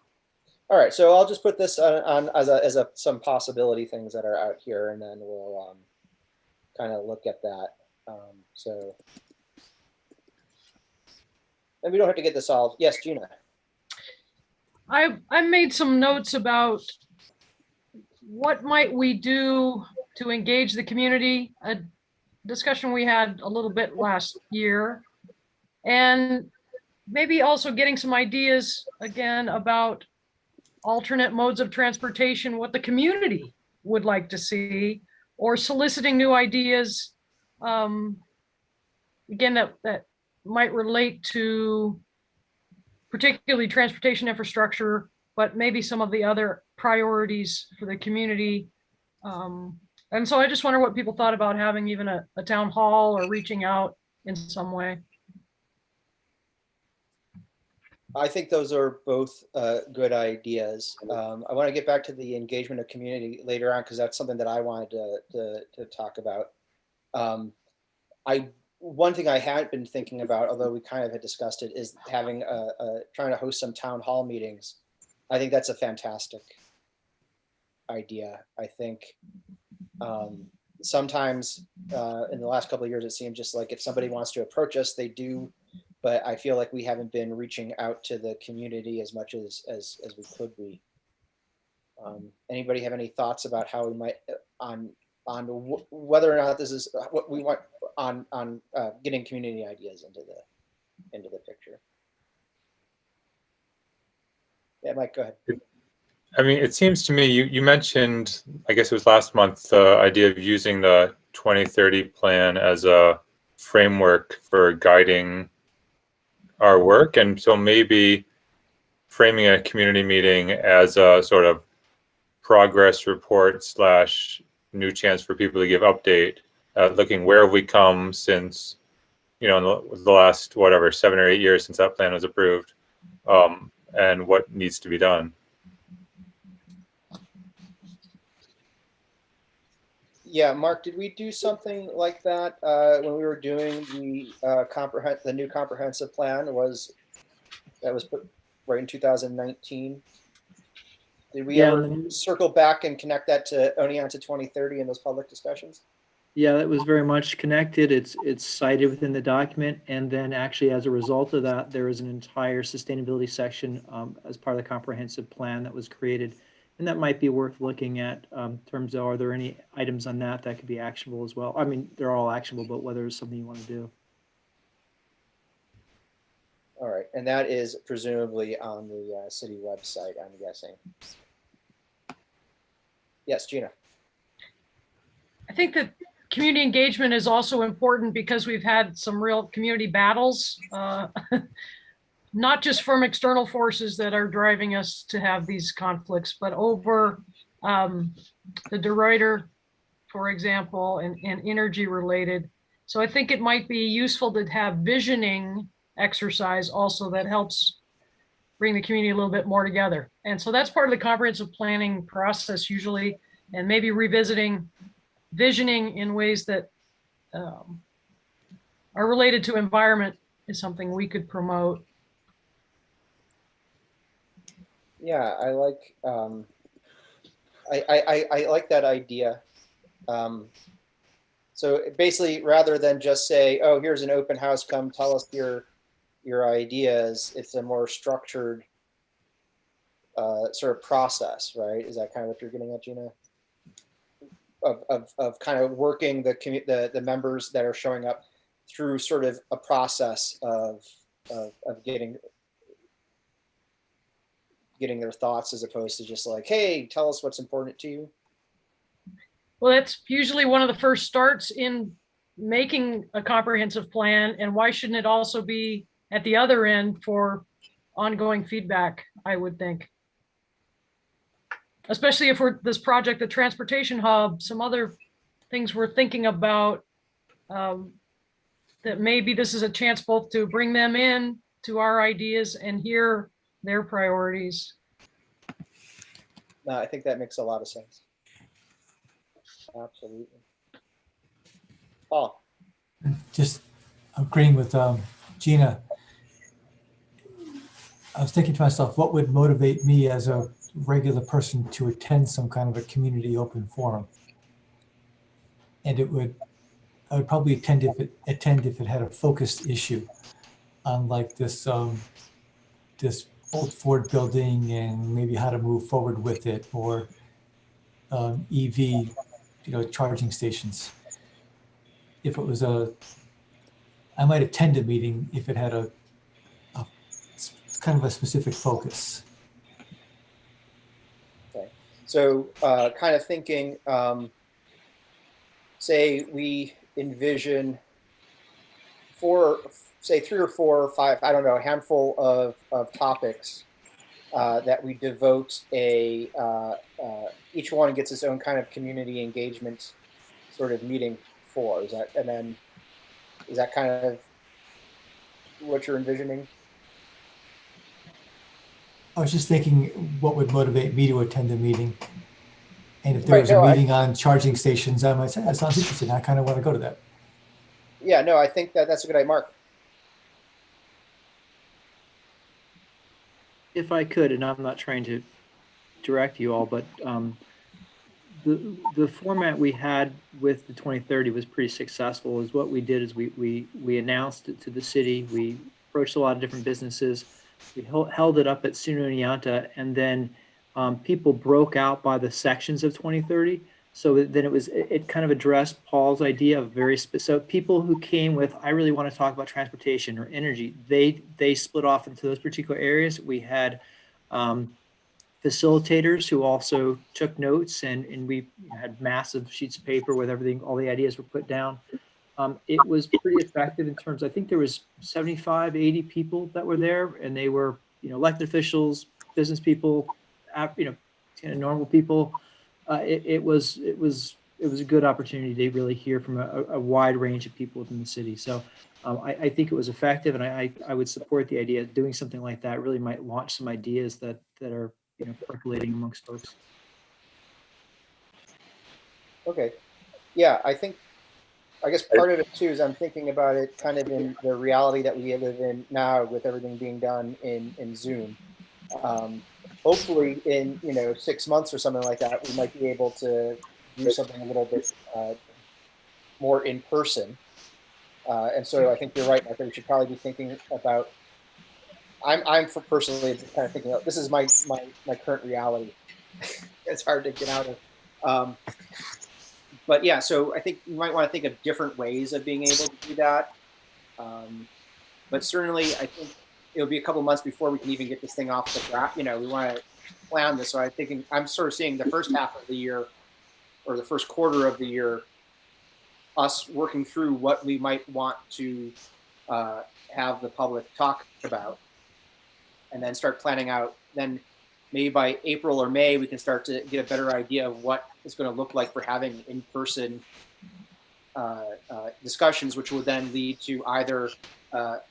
all right, so I'll just put this on as some possibility things that are out here, and then we'll kind of look at that. So, and we don't have to get this all. Yes, Gina. I made some notes about what might we do to engage the community? A discussion we had a little bit last year. And maybe also getting some ideas again about alternate modes of transportation, what the community would like to see, or soliciting new ideas, again, that might relate to particularly transportation infrastructure, but maybe some of the other priorities for the community. And so I just wonder what people thought about having even a town hall or reaching out in some way. I think those are both good ideas. I want to get back to the engagement of community later on because that's something that I wanted to talk about. One thing I had been thinking about, although we kind of had discussed it, is having trying to host some town hall meetings. I think that's a fantastic idea. I think sometimes in the last couple of years, it seemed just like if somebody wants to approach us, they do. But I feel like we haven't been reaching out to the community as much as we could be. Anybody have any thoughts about how we might on whether or not this is what we want on getting community ideas into the picture? Yeah, Mike, go ahead. I mean, it seems to me you mentioned, I guess it was last month, the idea of using the 2030 plan as a framework for guiding our work. And so maybe framing a community meeting as a sort of progress report / new chance for people to give update, looking where have we come since, in the last, 7 or 8 years since that plan was approved, and what needs to be done. Yeah, Mark, did we do something like that when we were doing the new comprehensive plan? That was put right in 2019. Did we ever circle back and connect that to only on to 2030 in those public discussions? Yeah, that was very much connected. It's cited within the document. And then actually, as a result of that, there is an entire sustainability section as part of the comprehensive plan that was created. And that might be worth looking at in terms of, are there any items on that could be actionable as well? I mean, they're all actionable, but whether it's something you want to do. All right, and that is presumably on the city website, I'm guessing. Yes, Gina. I think that community engagement is also important because we've had some real community battles, not just from external forces that are driving us to have these conflicts, but over the DeRuyter, for example, and energy related. So I think it might be useful to have visioning exercise also that helps bring the community a little bit more together. And so that's part of the comprehensive planning process usually, and maybe revisiting visioning in ways that are related to environment is something we could promote. Yeah, I like I like that idea. So basically, rather than just say, "Oh, here's an open house, come tell us your ideas," it's a more structured sort of process, right? Is that kind of what you're getting at, Gina? Of kind of working the members that are showing up through sort of a process of getting their thoughts as opposed to just like, hey, tell us what's important to you. Well, that's usually one of the first starts in making a comprehensive plan. And why shouldn't it also be at the other end for ongoing feedback, I would think. Especially if we're this project, the transportation hub, some other things we're thinking about, that maybe this is a chance both to bring them in to our ideas and hear their priorities. No, I think that makes a lot of sense. Absolutely. Paul. Just agreeing with Gina. I was thinking to myself, what would motivate me as a regular person to attend some kind of a community open forum? And I would probably attend if it had a focused issue on like this this old Ford building and maybe how to move forward with it, or EV, charging stations. If it was I might attend a meeting if it had a kind of a specific focus. Okay. So kind of thinking, say we envision say 3 or 4 or 5, I don't know, a handful of topics that we devote each one gets its own kind of community engagement sort of meeting for. Is that kind of what you're envisioning? I was just thinking what would motivate me to attend a meeting. And if there Right, was no, a meeting on charging stations, I might say, that sounds interesting. I kind of want to go to that. Yeah, no, I think that's a good idea, Mark. If I could, and I'm not trying to direct you all, but the format we had with the 2030 was pretty successful. Is what we did is we announced it to the city. We approached a lot of different businesses. We held it up at Sununianta, and then people broke out by the sections of 2030. So then it kind of addressed Paul's idea of so people who came with, I really want to talk about transportation or energy, they split off into those particular areas. We had facilitators who also took notes, and we had massive sheets of paper with everything, all the ideas were put down. It was pretty effective in terms, I think there was 75, 80 people that were there, and they were, elected officials, business people, kind of normal people. It was a good opportunity to really hear from a wide range of people within the city. So I think it was effective, and I would support the idea of doing something like that. Really might launch some ideas that are percolating amongst folks. Okay. Yeah, I guess part of it too is I'm thinking about it kind of in the reality that we live in now with everything being done in Zoom. Hopefully in 6 months or something like that, we might be able to do something a little bit more in person. And so I think you're right. I think we should probably be thinking about. I'm for personally kind of thinking, this is my current reality. It's hard to get out of. But yeah, so I think you might want to think of different ways of being able to do that. But certainly, I think it'll be a couple months before we can even get this thing off the ground. We want to plan this. So I'm sort of seeing the first half of the year or the first quarter of the year, us working through what we might want to have the public talk about, and then start planning out. Then maybe by April or May, we can start to get a better idea of what it's going to look like for having in-person discussions, which will then lead to either,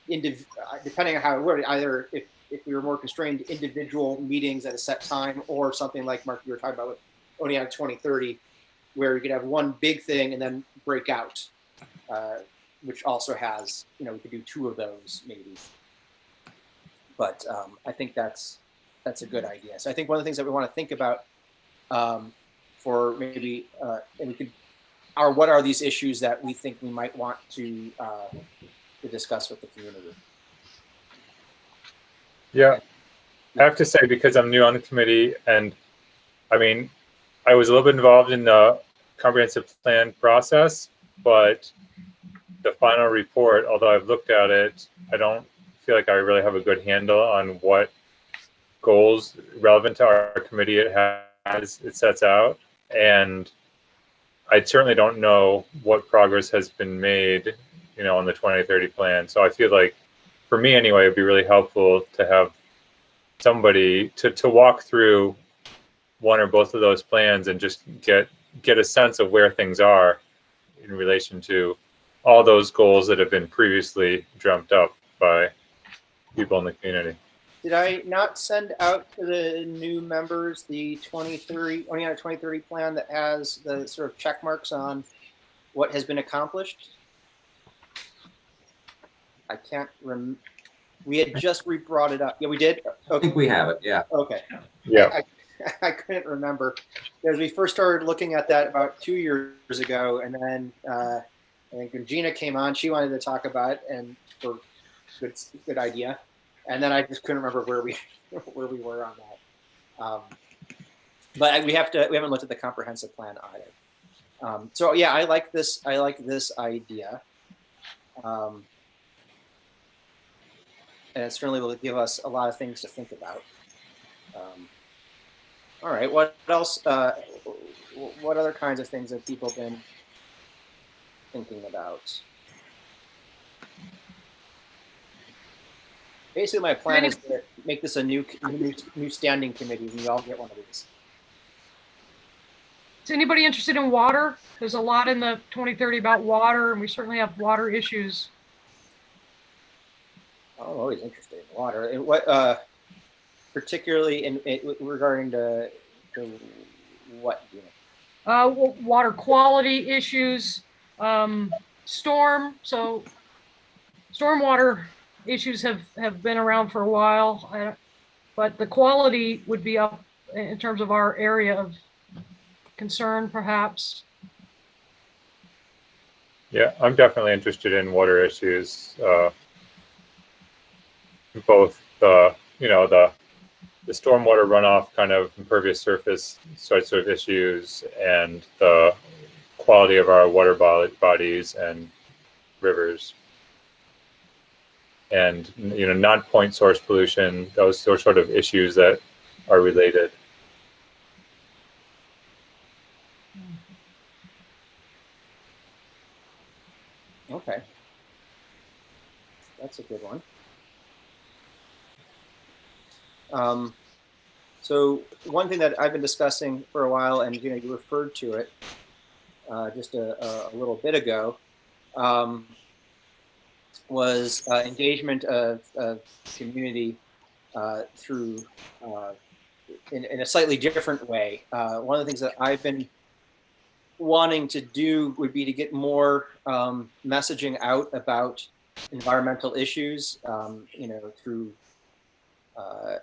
depending on how it works, either if we were more constrained, individual meetings at a set time, or something like Mark, you were talking about with Ordinance 2030, where you could have one big thing and then break out, which also has, we could do 2 of those maybe. But I think that's a good idea. So I think one of the things that we want to think about for maybe, and we could, what are these issues that we think we might want to discuss with the community? Yeah, I have to say, because I'm new on the committee, and I mean, I was a little bit involved in the comprehensive plan process, but the final report, although I've looked at it, I don't feel like I really have a good handle on what goals relevant to our committee it sets out. And I certainly don't know what progress has been made, on the 2030 plan. So I feel like, for me anyway, it'd be really helpful to have somebody to walk through one or both of those plans and just get a sense of where things are in relation to all those goals that have been previously dreamt up by people in the community. Did I not send out to the new members the 2030 plan that has the sort of check marks on what has been accomplished? I can't remember. We had just brought it up. Yeah, we did. Okay. I think we have it. Yeah. Okay. Yeah. I couldn't remember, because we first started looking at that about 2 years ago, and then I think when Gina came on, she wanted to talk about it, and for good idea. And then I just couldn't remember where we were on that. But we haven't looked at the comprehensive plan either. So yeah, I like this idea. And it certainly will give us a lot of things to think about. All right, what else? What other kinds of things have people been thinking about? Basically, my plan is to make this a new standing committee, and you all get one of these. Is anybody interested in water? There's a lot in the 2030 about water, and we certainly have water issues. I'm always interested in water. And what, particularly in regarding to what? You know? Water quality issues, stormwater issues have been around for a while, but the quality would be up in terms of our area of concern, perhaps. Yeah, I'm definitely interested in water issues, both the stormwater runoff kind of impervious surface sorts of issues and the quality of our water bodies and rivers. And non-point source pollution, those sort of issues that are related. Okay, that's a good one. So one thing that I've been discussing for a while, and you referred to it just a little bit ago, was engagement of community through in a slightly different way. One of the things that I've been wanting to do would be to get more messaging out about environmental issues, through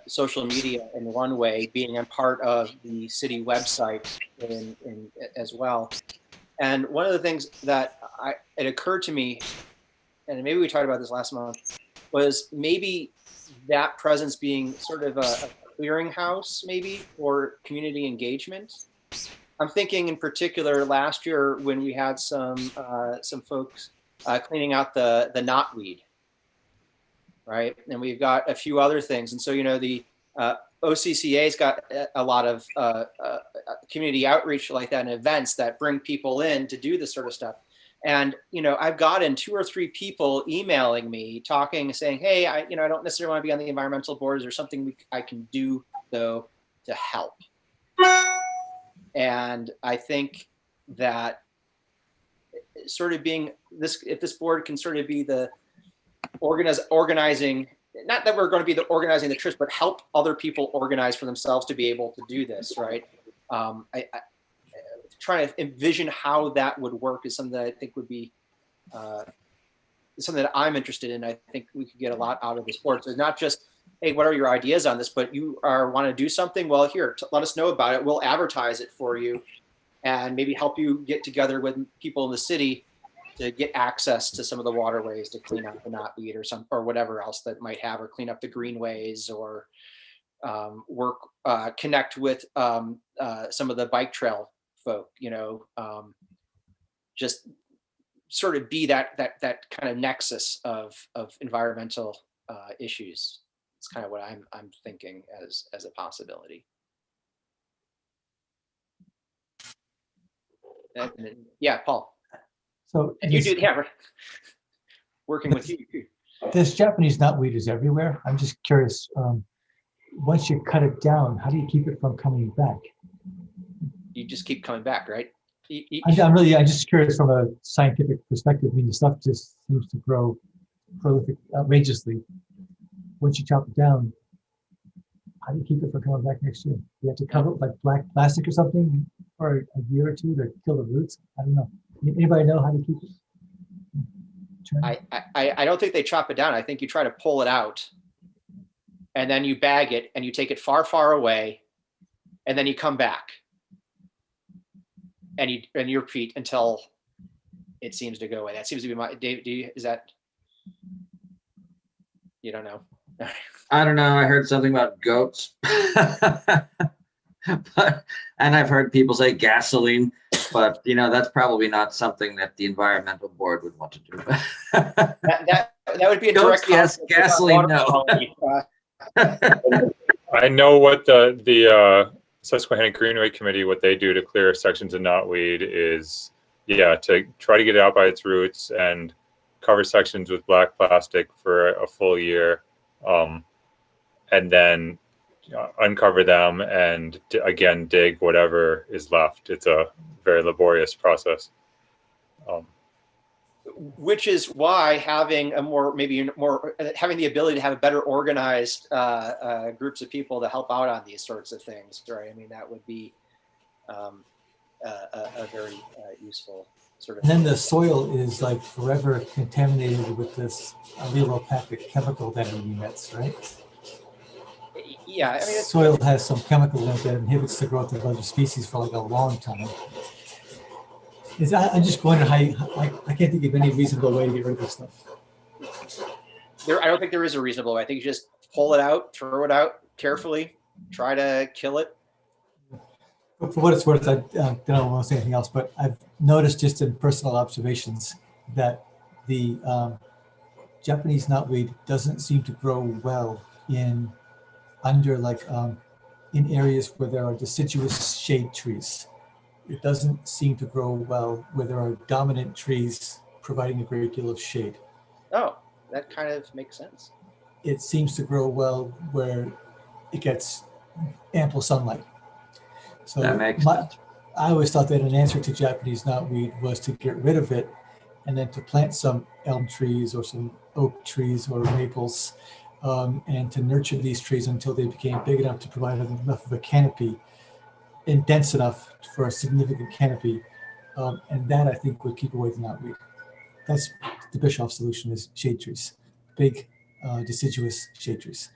social media in one way, being a part of the city website as well. And one of the things that it occurred to me, and maybe we talked about this last month, was maybe that presence being sort of a clearinghouse, maybe, for community engagement. I'm thinking in particular last year when we had some folks cleaning out the knotweed, right? And we've got a few other things. And so, the OCCA's got a lot of community outreach like that and events that bring people in to do this sort of stuff. And, I've gotten 2 or 3 people emailing me saying, hey, I don't necessarily want to be on the environmental boards, or something I can do though to help. And I think that sort of being this, if this board can sort of be the organizing, not that we're going to be the organizing the trips, but help other people organize for themselves to be able to do this, right? I trying to envision how that would work is something that I think would be something that I'm interested in. I think we could get a lot out of this board. So it's not just, hey, what are your ideas on this? But you want to do something? Well, here, let us know about it. We'll advertise it for you and maybe help you get together with people in the city to get access to some of the waterways to clean up the knotweed or whatever else that might have, or clean up the greenways, or connect with some of the bike trail folk, just sort of be that kind of nexus of environmental issues. It's kind of what I'm thinking as a possibility. And yeah, Paul. So And you do, yeah, we're working with you too. this Japanese knotweed is everywhere. I'm just curious. Once you cut it down, how do you keep it from coming back? You just keep coming back, right? I'm just curious from a scientific perspective. I mean, the stuff just seems to grow prolific, outrageously. Once you chop it down, how do you keep it from coming back next year? You have to cover it with like black plastic or something for a year or two to kill the roots. I don't know. Anybody know how to keep it? I don't think they chop it down. I think you try to pull it out, and then you bag it and you take it far, far away, and then you come back. And you repeat until it seems to go away. That seems to be my, Dave, is that, you don't know? I don't know. I heard something about goats. But, and I've heard people say gasoline, but that's probably not something that the environmental board would want to do. That would be a Goats, direct yes, conflict with our gasoline, water no. quality. I know what the Susquehanna Greenway Committee, what they do to clear sections of knotweed is, to try to get it out by its roots and cover sections with black plastic for a full year, and then uncover them and again dig whatever is left. It's a very laborious process. Which is why having having the ability to have a better organized groups of people to help out on these sorts of things, right? I mean, that would be a very useful sort of. And then the soil is like forever contaminated with this allelopathic chemical that it emits, right? Yeah, I mean, soil has some chemical in it that inhibits the growth of other species for like a long time. I'm just wondering I can't think of any reasonable way to get rid of this stuff. I don't think there is a reasonable way. I think you just pull it out, throw it out carefully, try to kill it. But for what it's worth, I don't want to say anything else, but I've noticed just in personal observations that the Japanese knotweed doesn't seem to grow well in areas where there are deciduous shade trees. It doesn't seem to grow well where there are dominant trees providing a great deal of shade. Oh, that kind of makes sense. It seems to grow well where it gets ample sunlight. So That makes sense. I always thought that an answer to Japanese knotweed was to get rid of it and then to plant some elm trees or some oak trees or maples, and to nurture these trees until they became big enough to provide enough of a canopy and dense enough for a significant canopy. And that I think would keep away the knotweed. That's the Bischoff solution, is shade trees, big deciduous shade trees.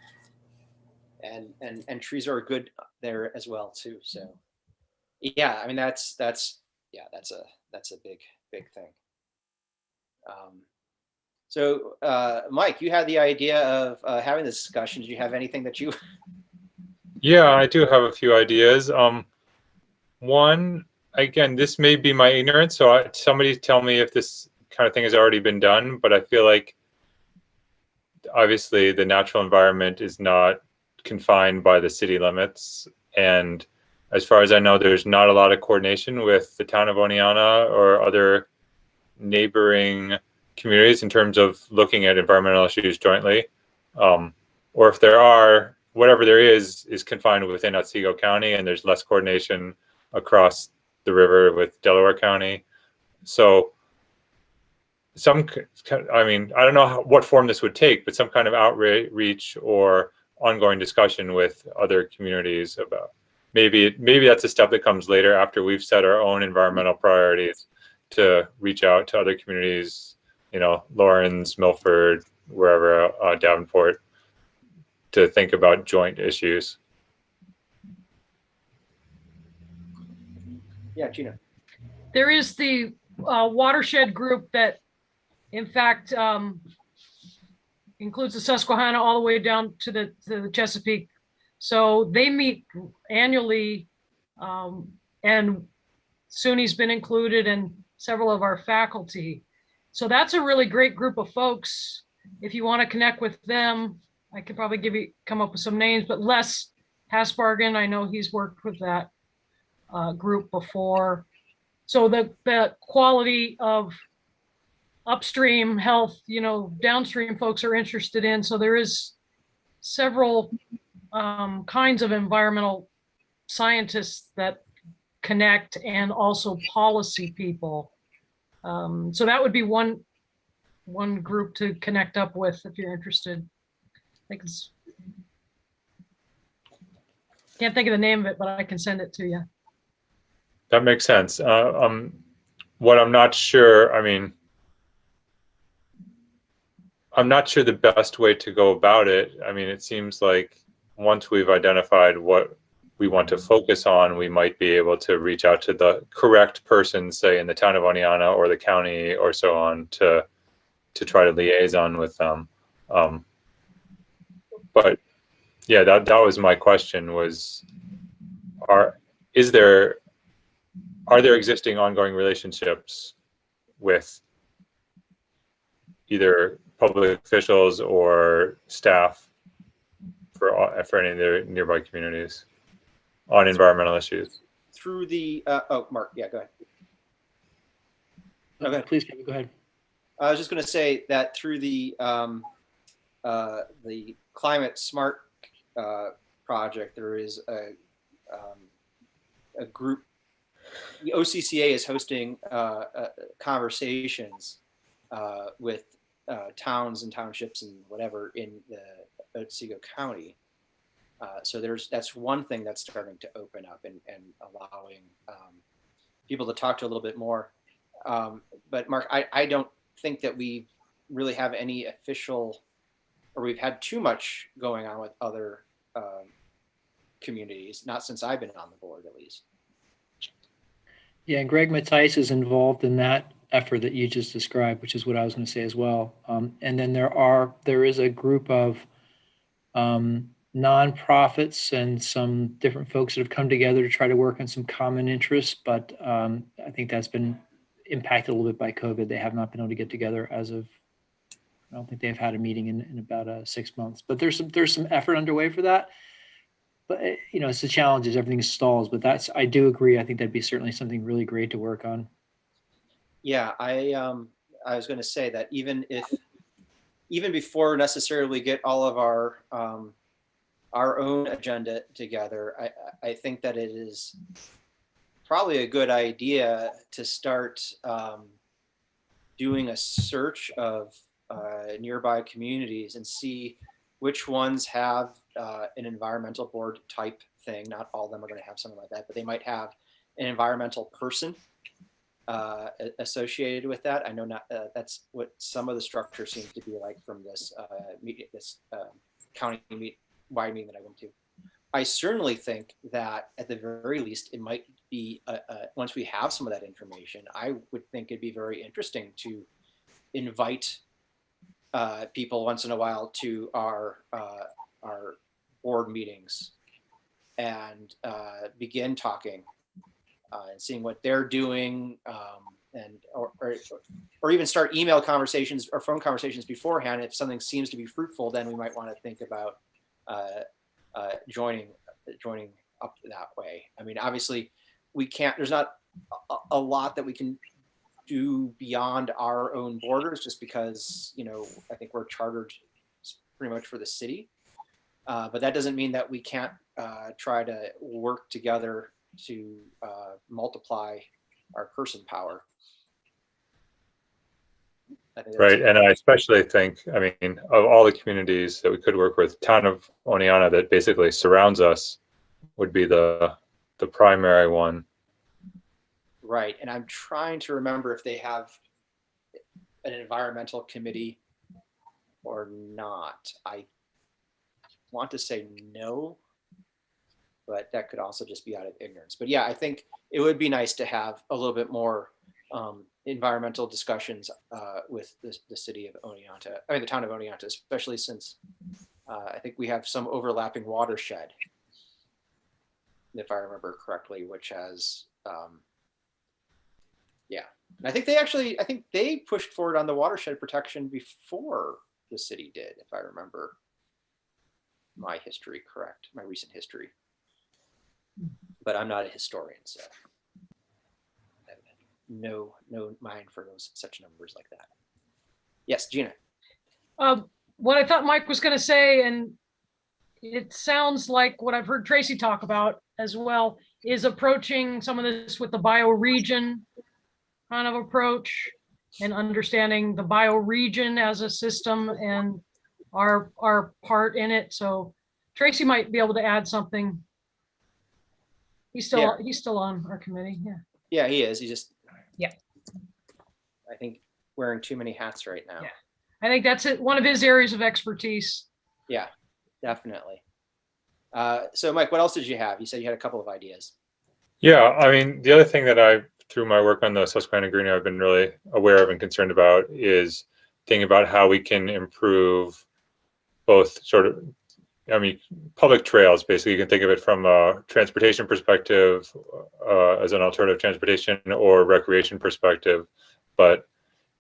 And trees are good there as well too. So yeah, I mean that's a big thing. So Mike, you had the idea of having this discussion. Do you have anything that you? Yeah, I do have a few ideas. One, again, this may be my ignorance, so somebody tell me if this kind of thing has already been done, but I feel like obviously the natural environment is not confined by the city limits. And as far as I know, there's not a lot of coordination with the town of Oneonta or other neighboring communities in terms of looking at environmental issues jointly. Or if there are, whatever there is confined within Otsego County, and there's less coordination across the river with Delaware County. So I mean, I don't know what form this would take, but some kind of outreach or ongoing discussion with other communities about maybe that's a step that comes later after we've set our own environmental priorities, to reach out to other communities, Lawrence, Milford, wherever, Davenport, to think about joint issues. Yeah, Gina. There is the watershed group that, in fact, includes the Susquehanna all the way down to the Chesapeake. So they meet annually, and SUNY's been included, and several of our faculty. So that's a really great group of folks. If you want to connect with them, I could probably come up with some names, but Les Hasbargen, I know he's worked with that group before. So the quality of upstream health, downstream folks are interested in. So there is several kinds of environmental scientists that connect, and also policy people. So that would be one group to connect up with if you're interested. Can't think of the name of it, but I can send it to you. That makes sense. What I'm not sure, I'm not sure the best way to go about it. It seems like once we've identified what we want to focus on, we might be able to reach out to the correct person, say in the town of Oneonta or the county or so on, to try to liaison with them. But yeah, that was my question, was are there existing ongoing relationships with either public officials or staff for any of their nearby communities on environmental issues? Through the, oh, Mark, yeah, go ahead. Okay. Please, Kevin, go ahead. I was just going to say that through the Climate Smart project, there is a group. The OCCA is hosting conversations with towns and townships and whatever in the Otsego County. So that's one thing that's starting to open up and allowing people to talk to a little bit more. But Mark, I don't think that we really have any official, or we've had too much going on with other communities, not since I've been on the board at least. Yeah, and Greg Mattice is involved in that effort that you just described, which is what I was going to say as well. And then there is a group of nonprofits and some different folks that have come together to try to work on some common interests, but I think that's been impacted a little bit by COVID. They have not been able to get together as of, I don't think they've had a meeting in about 6 months, but there's some effort underway for that. But it's the challenge is everything stalls, but I do agree. I think that'd be certainly something really great to work on. Yeah, I was going to say that even before necessarily we get all of our own agenda together, I think that it is probably a good idea to start doing a search of nearby communities and see which ones have an environmental board type thing. Not all of them are going to have something like that, but they might have an environmental person associated with that. I know not that's what some of the structure seems to be like from this county wide meeting that I went to. I certainly think that at the very least, it might be once we have some of that information, I would think it'd be very interesting to invite people once in a while to our board meetings and begin talking and seeing what they're doing, and or even start email conversations or phone conversations beforehand. If something seems to be fruitful, then we might want to think about joining up that way. I mean, obviously, we can't. There's not a lot that we can do beyond our own borders, just because I think we're chartered pretty much for the city. But that doesn't mean that we can't try to work together to multiply our person power. Right, and I especially think, I mean, of all the communities that we could work with, town of Oneonta that basically surrounds us would be the primary one. Right, and I'm trying to remember if they have an environmental committee or not. I want to say no, but that could also just be out of ignorance. But yeah, I think it would be nice to have a little bit more environmental discussions with the city of Oneonta, I mean the town of Oneonta, especially since I think we have some overlapping watershed, if I remember correctly, which has yeah. And I think they pushed forward on the watershed protection before the city did, if I remember my history correct, my recent history. But I'm not a historian, so I have no mind for such numbers like that. Yes, Gina. What I thought Mike was going to say, and it sounds like what I've heard Tracy talk about as well, is approaching some of this with the bioregion kind of approach and understanding the bioregion as a system and our part in it. So Tracy might be able to add something. He's still on our committee. Yeah. Yeah, he is. He just, yeah, I think wearing too many hats right now. Yeah. I think that's one of his areas of expertise. Yeah, definitely. So Mike, what else did you have? You said you had a couple of ideas. Yeah, I mean, the other thing that through my work on the Susquehanna Green, I've been really aware of and concerned about is thinking about how we can improve both sort of I mean, public trails, basically. You can think of it from a transportation perspective, as an alternative transportation, or recreation perspective. But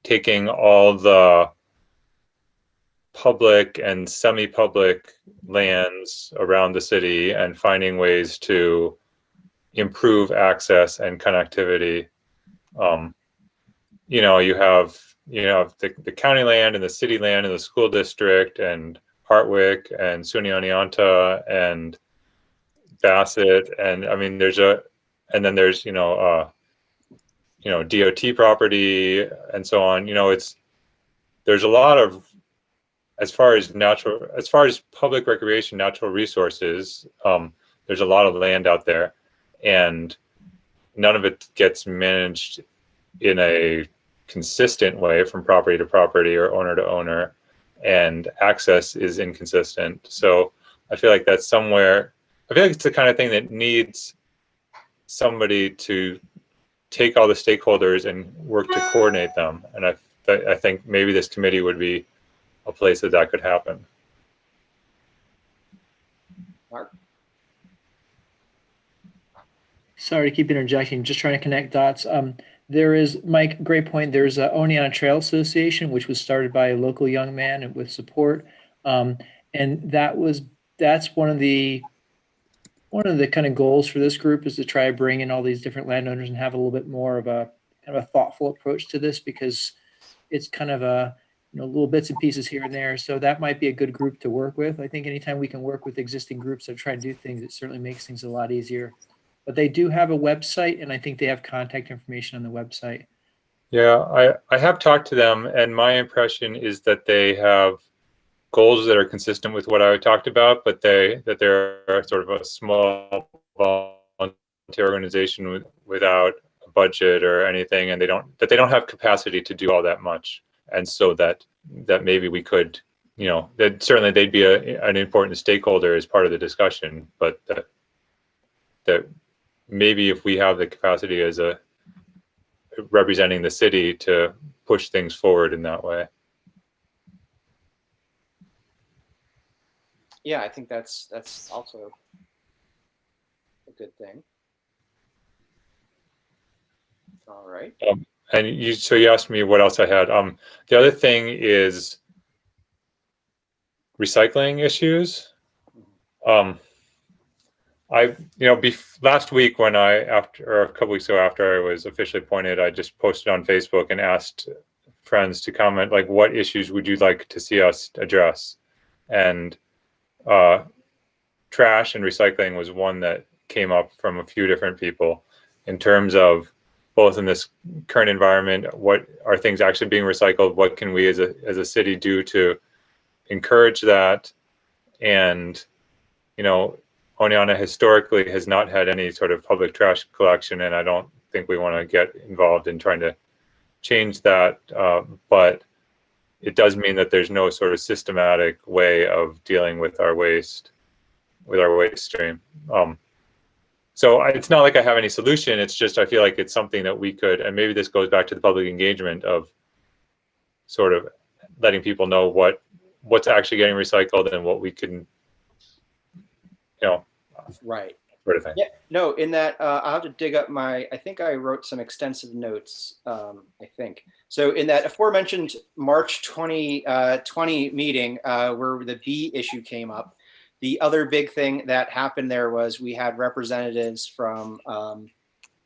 taking all the public and semi-public lands around the city and finding ways to improve access and connectivity. You have the county land and the city land and the school district and Hartwick and SUNY Oneonta and Bassett, and I mean there's DOT property and so on. There's a lot of, as far as public recreation, natural resources, there's a lot of land out there, and none of it gets managed in a consistent way from property to property or owner to owner, and access is inconsistent. So I feel like it's the kind of thing that needs somebody to take all the stakeholders and work to coordinate them. And I think maybe this committee would be a place that could happen. Mark? Sorry to keep interjecting, just trying to connect dots. There is, Mike, great point. There's a Oneonta Trail Association, which was started by a local young man and with support. And that's one of the kind of goals for this group, is to try to bring in all these different landowners and have a little bit more of a kind of a thoughtful approach to this, because it's kind of a, little bits and pieces here and there. So that might be a good group to work with. I think anytime we can work with existing groups that try to do things, it certainly makes things a lot easier. But they do have a website, and I think they have contact information on the website. Yeah, I have talked to them, and my impression is that they have goals that are consistent with what I talked about, but that they're sort of a small volunteer organization without a budget or anything, and they don't have capacity to do all that much. And so that maybe we could, that certainly they'd be an important stakeholder as part of the discussion, but that maybe if we have the capacity as representing the city to push things forward in that way. Yeah, I think that's also a good thing. All right. And you asked me what else I had. The other thing is recycling issues. Last week after a couple weeks ago, after I was officially appointed, I just posted on Facebook and asked friends to comment, like, what issues would you like to see us address? And trash and recycling was one that came up from a few different people, in terms of both in this current environment, what are things actually being recycled? What can we as a city do to encourage that? And, Oneonta historically has not had any sort of public trash collection, and I don't think we want to get involved in trying to change that. But it does mean that there's no sort of systematic way of dealing with our waste stream. So it's not like I have any solution. It's just, I feel like it's something that we could, and maybe this goes back to the public engagement of sort of letting people know what's actually getting recycled and what we can, Right. sort of thing. Yeah, no, in that, I'll have to dig up I think I wrote some extensive notes, I think. So in that aforementioned March 2020 meeting, where the bee issue came up, the other big thing that happened there was we had representatives from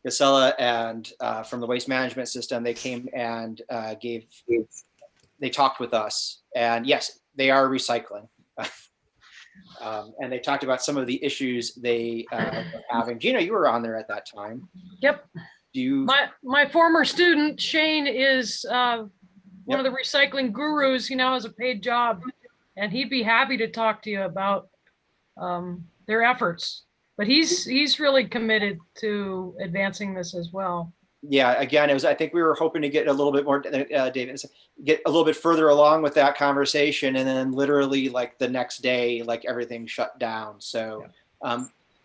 Casella and from the waste management system. They came and they talked with us, and yes, they are recycling. And they talked about some of the issues they were having. Gina, you were on there at that time. Yep. Do my former student, Shane, is one of the recycling gurus. He now has a paid job, and he'd be happy to talk to you about their efforts. But he's really committed to advancing this as well. Yeah, again, I think we were hoping to get a little bit more, David, get a little bit further along with that conversation, and then literally like the next day, like everything shut down. So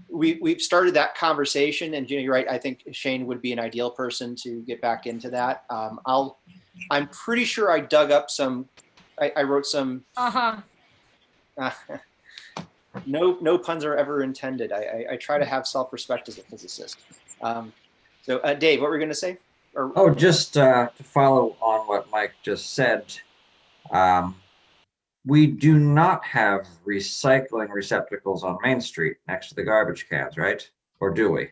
we've started that conversation, and Gina, you're right. I think Shane would be an ideal person to get back into that. I'm pretty sure I dug up some. I wrote some. No puns are ever intended. I try to have self-respect as a physicist. So Dave, what were you going to say? Or, Oh, just to follow on what Mike just said, we do not have recycling receptacles on Main Street next to the garbage cans, right? Or do we?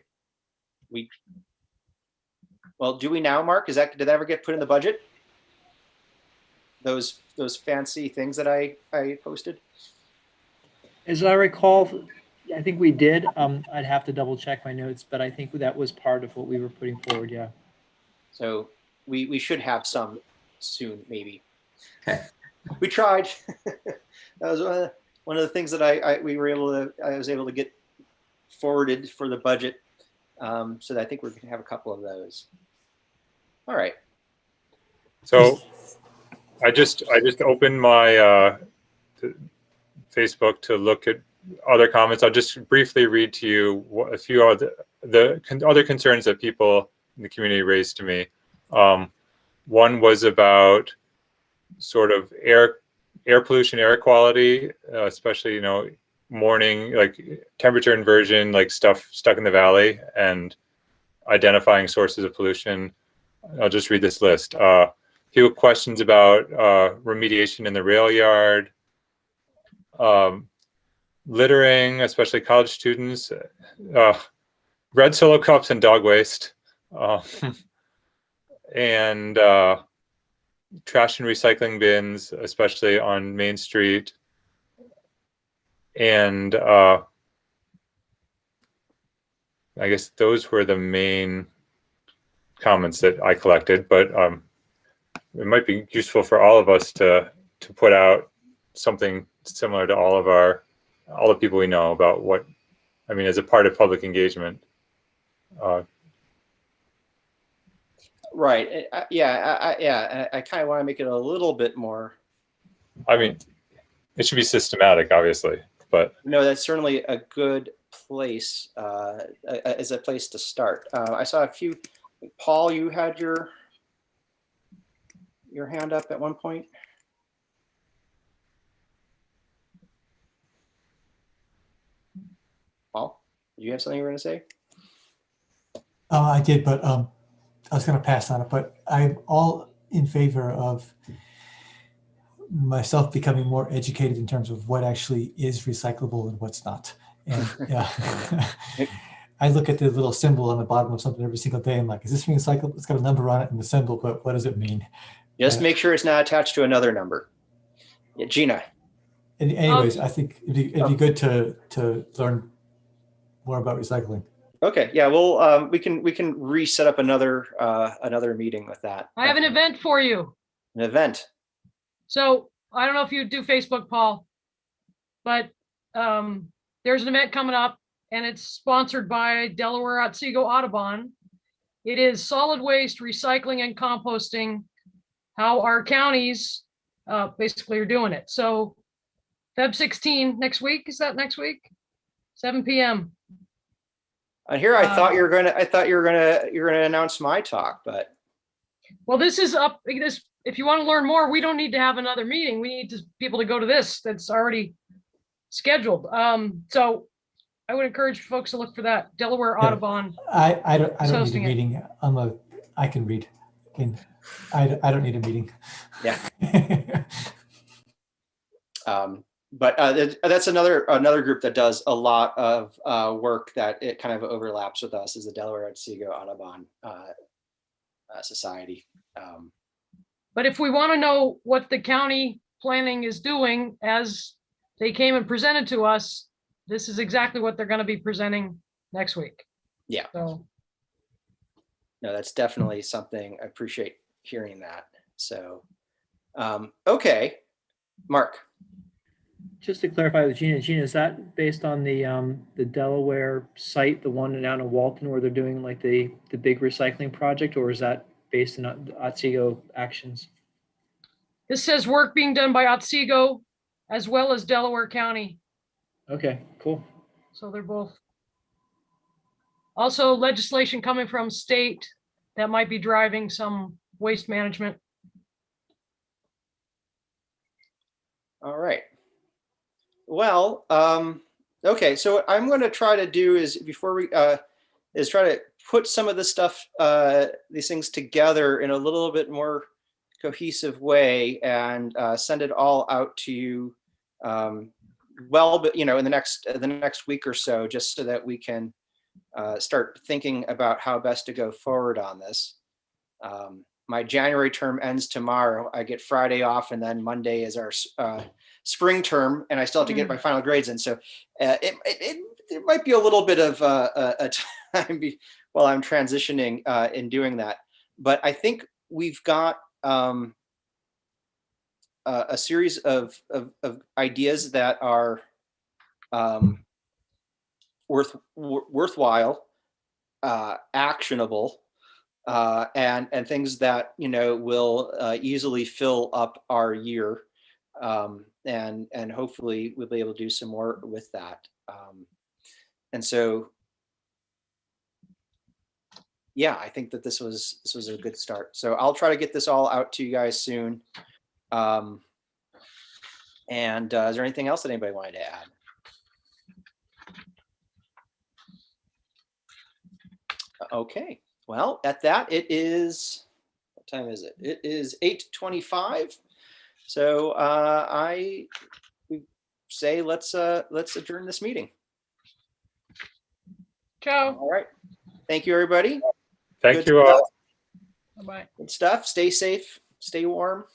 Well, do we now, Mark? Did that ever get put in the budget? Those fancy things that I posted? As I recall, I think we did. I'd have to double check my notes, but I think that was part of what we were putting forward, yeah. So we should have some soon, maybe. Okay. We tried. That was one of the things that I was able to get forwarded for the budget. So I think we're going to have a couple of those. All right. So I just opened my Facebook to look at other comments. I'll just briefly read to you a few of the other concerns that people in the community raised to me. One was about sort of air pollution, air quality, especially, morning, like temperature inversion, like stuff stuck in the valley, and identifying sources of pollution. I'll just read this list. Few questions about remediation in the rail yard, littering, especially college students, red Solo cups and dog waste, and trash and recycling bins, especially on Main Street. And I guess those were the main comments that I collected, but it might be useful for all of us to put out something similar to all the people we know about as a part of public engagement. Right. I kind of want to make it a little bit more. It should be systematic, obviously, but No, that's certainly a good place as a place to start. I saw a few. Paul, you had your hand up at one point. Paul, do you have something you were going to say? I did, but I was going to pass on it. But I'm all in favor of myself becoming more educated in terms of what actually is recyclable and what's not. And I look at the little symbol on the bottom of something every single day. I'm like, is this recyclable? It's got a number on it and the symbol, but what does it mean? Just make sure it's not attached to another number. Yeah, Gina. And anyways, I think it'd be good to learn more about recycling. Okay, yeah, well, we can reset up another meeting with that. I have an event for you. An event. So I don't know if you do Facebook, Paul, but there's an event coming up and it's sponsored by Delaware Otsego Audubon. It is solid waste recycling and composting, how our counties basically are doing it. So Feb 16 next week, is that next week? 7 p.m. Here, I thought you were gonna announce my talk, but. Well, this is up. If you want to learn more, we don't need to have another meeting. We need people to go to this. That's already scheduled. So I would encourage folks to look for that. Delaware Audubon. I don't need a meeting. I can read. I don't need a meeting. Yeah. But that's another group that does a lot of work that it kind of overlaps with us, is the Delaware Otsego Audubon Society. But if we want to know what the county planning is doing as they came and presented to us, this is exactly what they're going to be presenting next week. Yeah. So. No, that's definitely something. I appreciate hearing that. So, okay, Mark. Just to clarify with Gina, is that based on the Delaware site, the one down in Walton where they're doing like the big recycling project, or is that based on Otsego actions? This says work being done by Otsego as well as Delaware County. Okay, cool. So they're both. Also legislation coming from state that might be driving some waste management. All right. Well, Okay, so what I'm going to try to do is before we is try to put some of this stuff, these things together in a little bit more cohesive way and send it all out to you. Well, but in the next week or so, just so that we can start thinking about how best to go forward on this. My January term ends tomorrow. I get Friday off, and then Monday is our spring term, and I still have to get my final grades in. So it might be a little bit of a time while I'm transitioning in doing that. But I think we've got a series of ideas that are worthwhile, actionable, and things that will easily fill up our year, and hopefully we'll be able to do some more with that. And so, yeah, I think that this was a good start. So I'll try to get this all out to you guys soon. And is there anything else that anybody wanted to add? Okay. Well, at that, it is, what time is it? It is 8:25. So I say let's adjourn this meeting. Ciao. All right. Thank you, everybody. Thank Good you all. stuff. Bye-bye. Good stuff. Stay safe. Stay warm.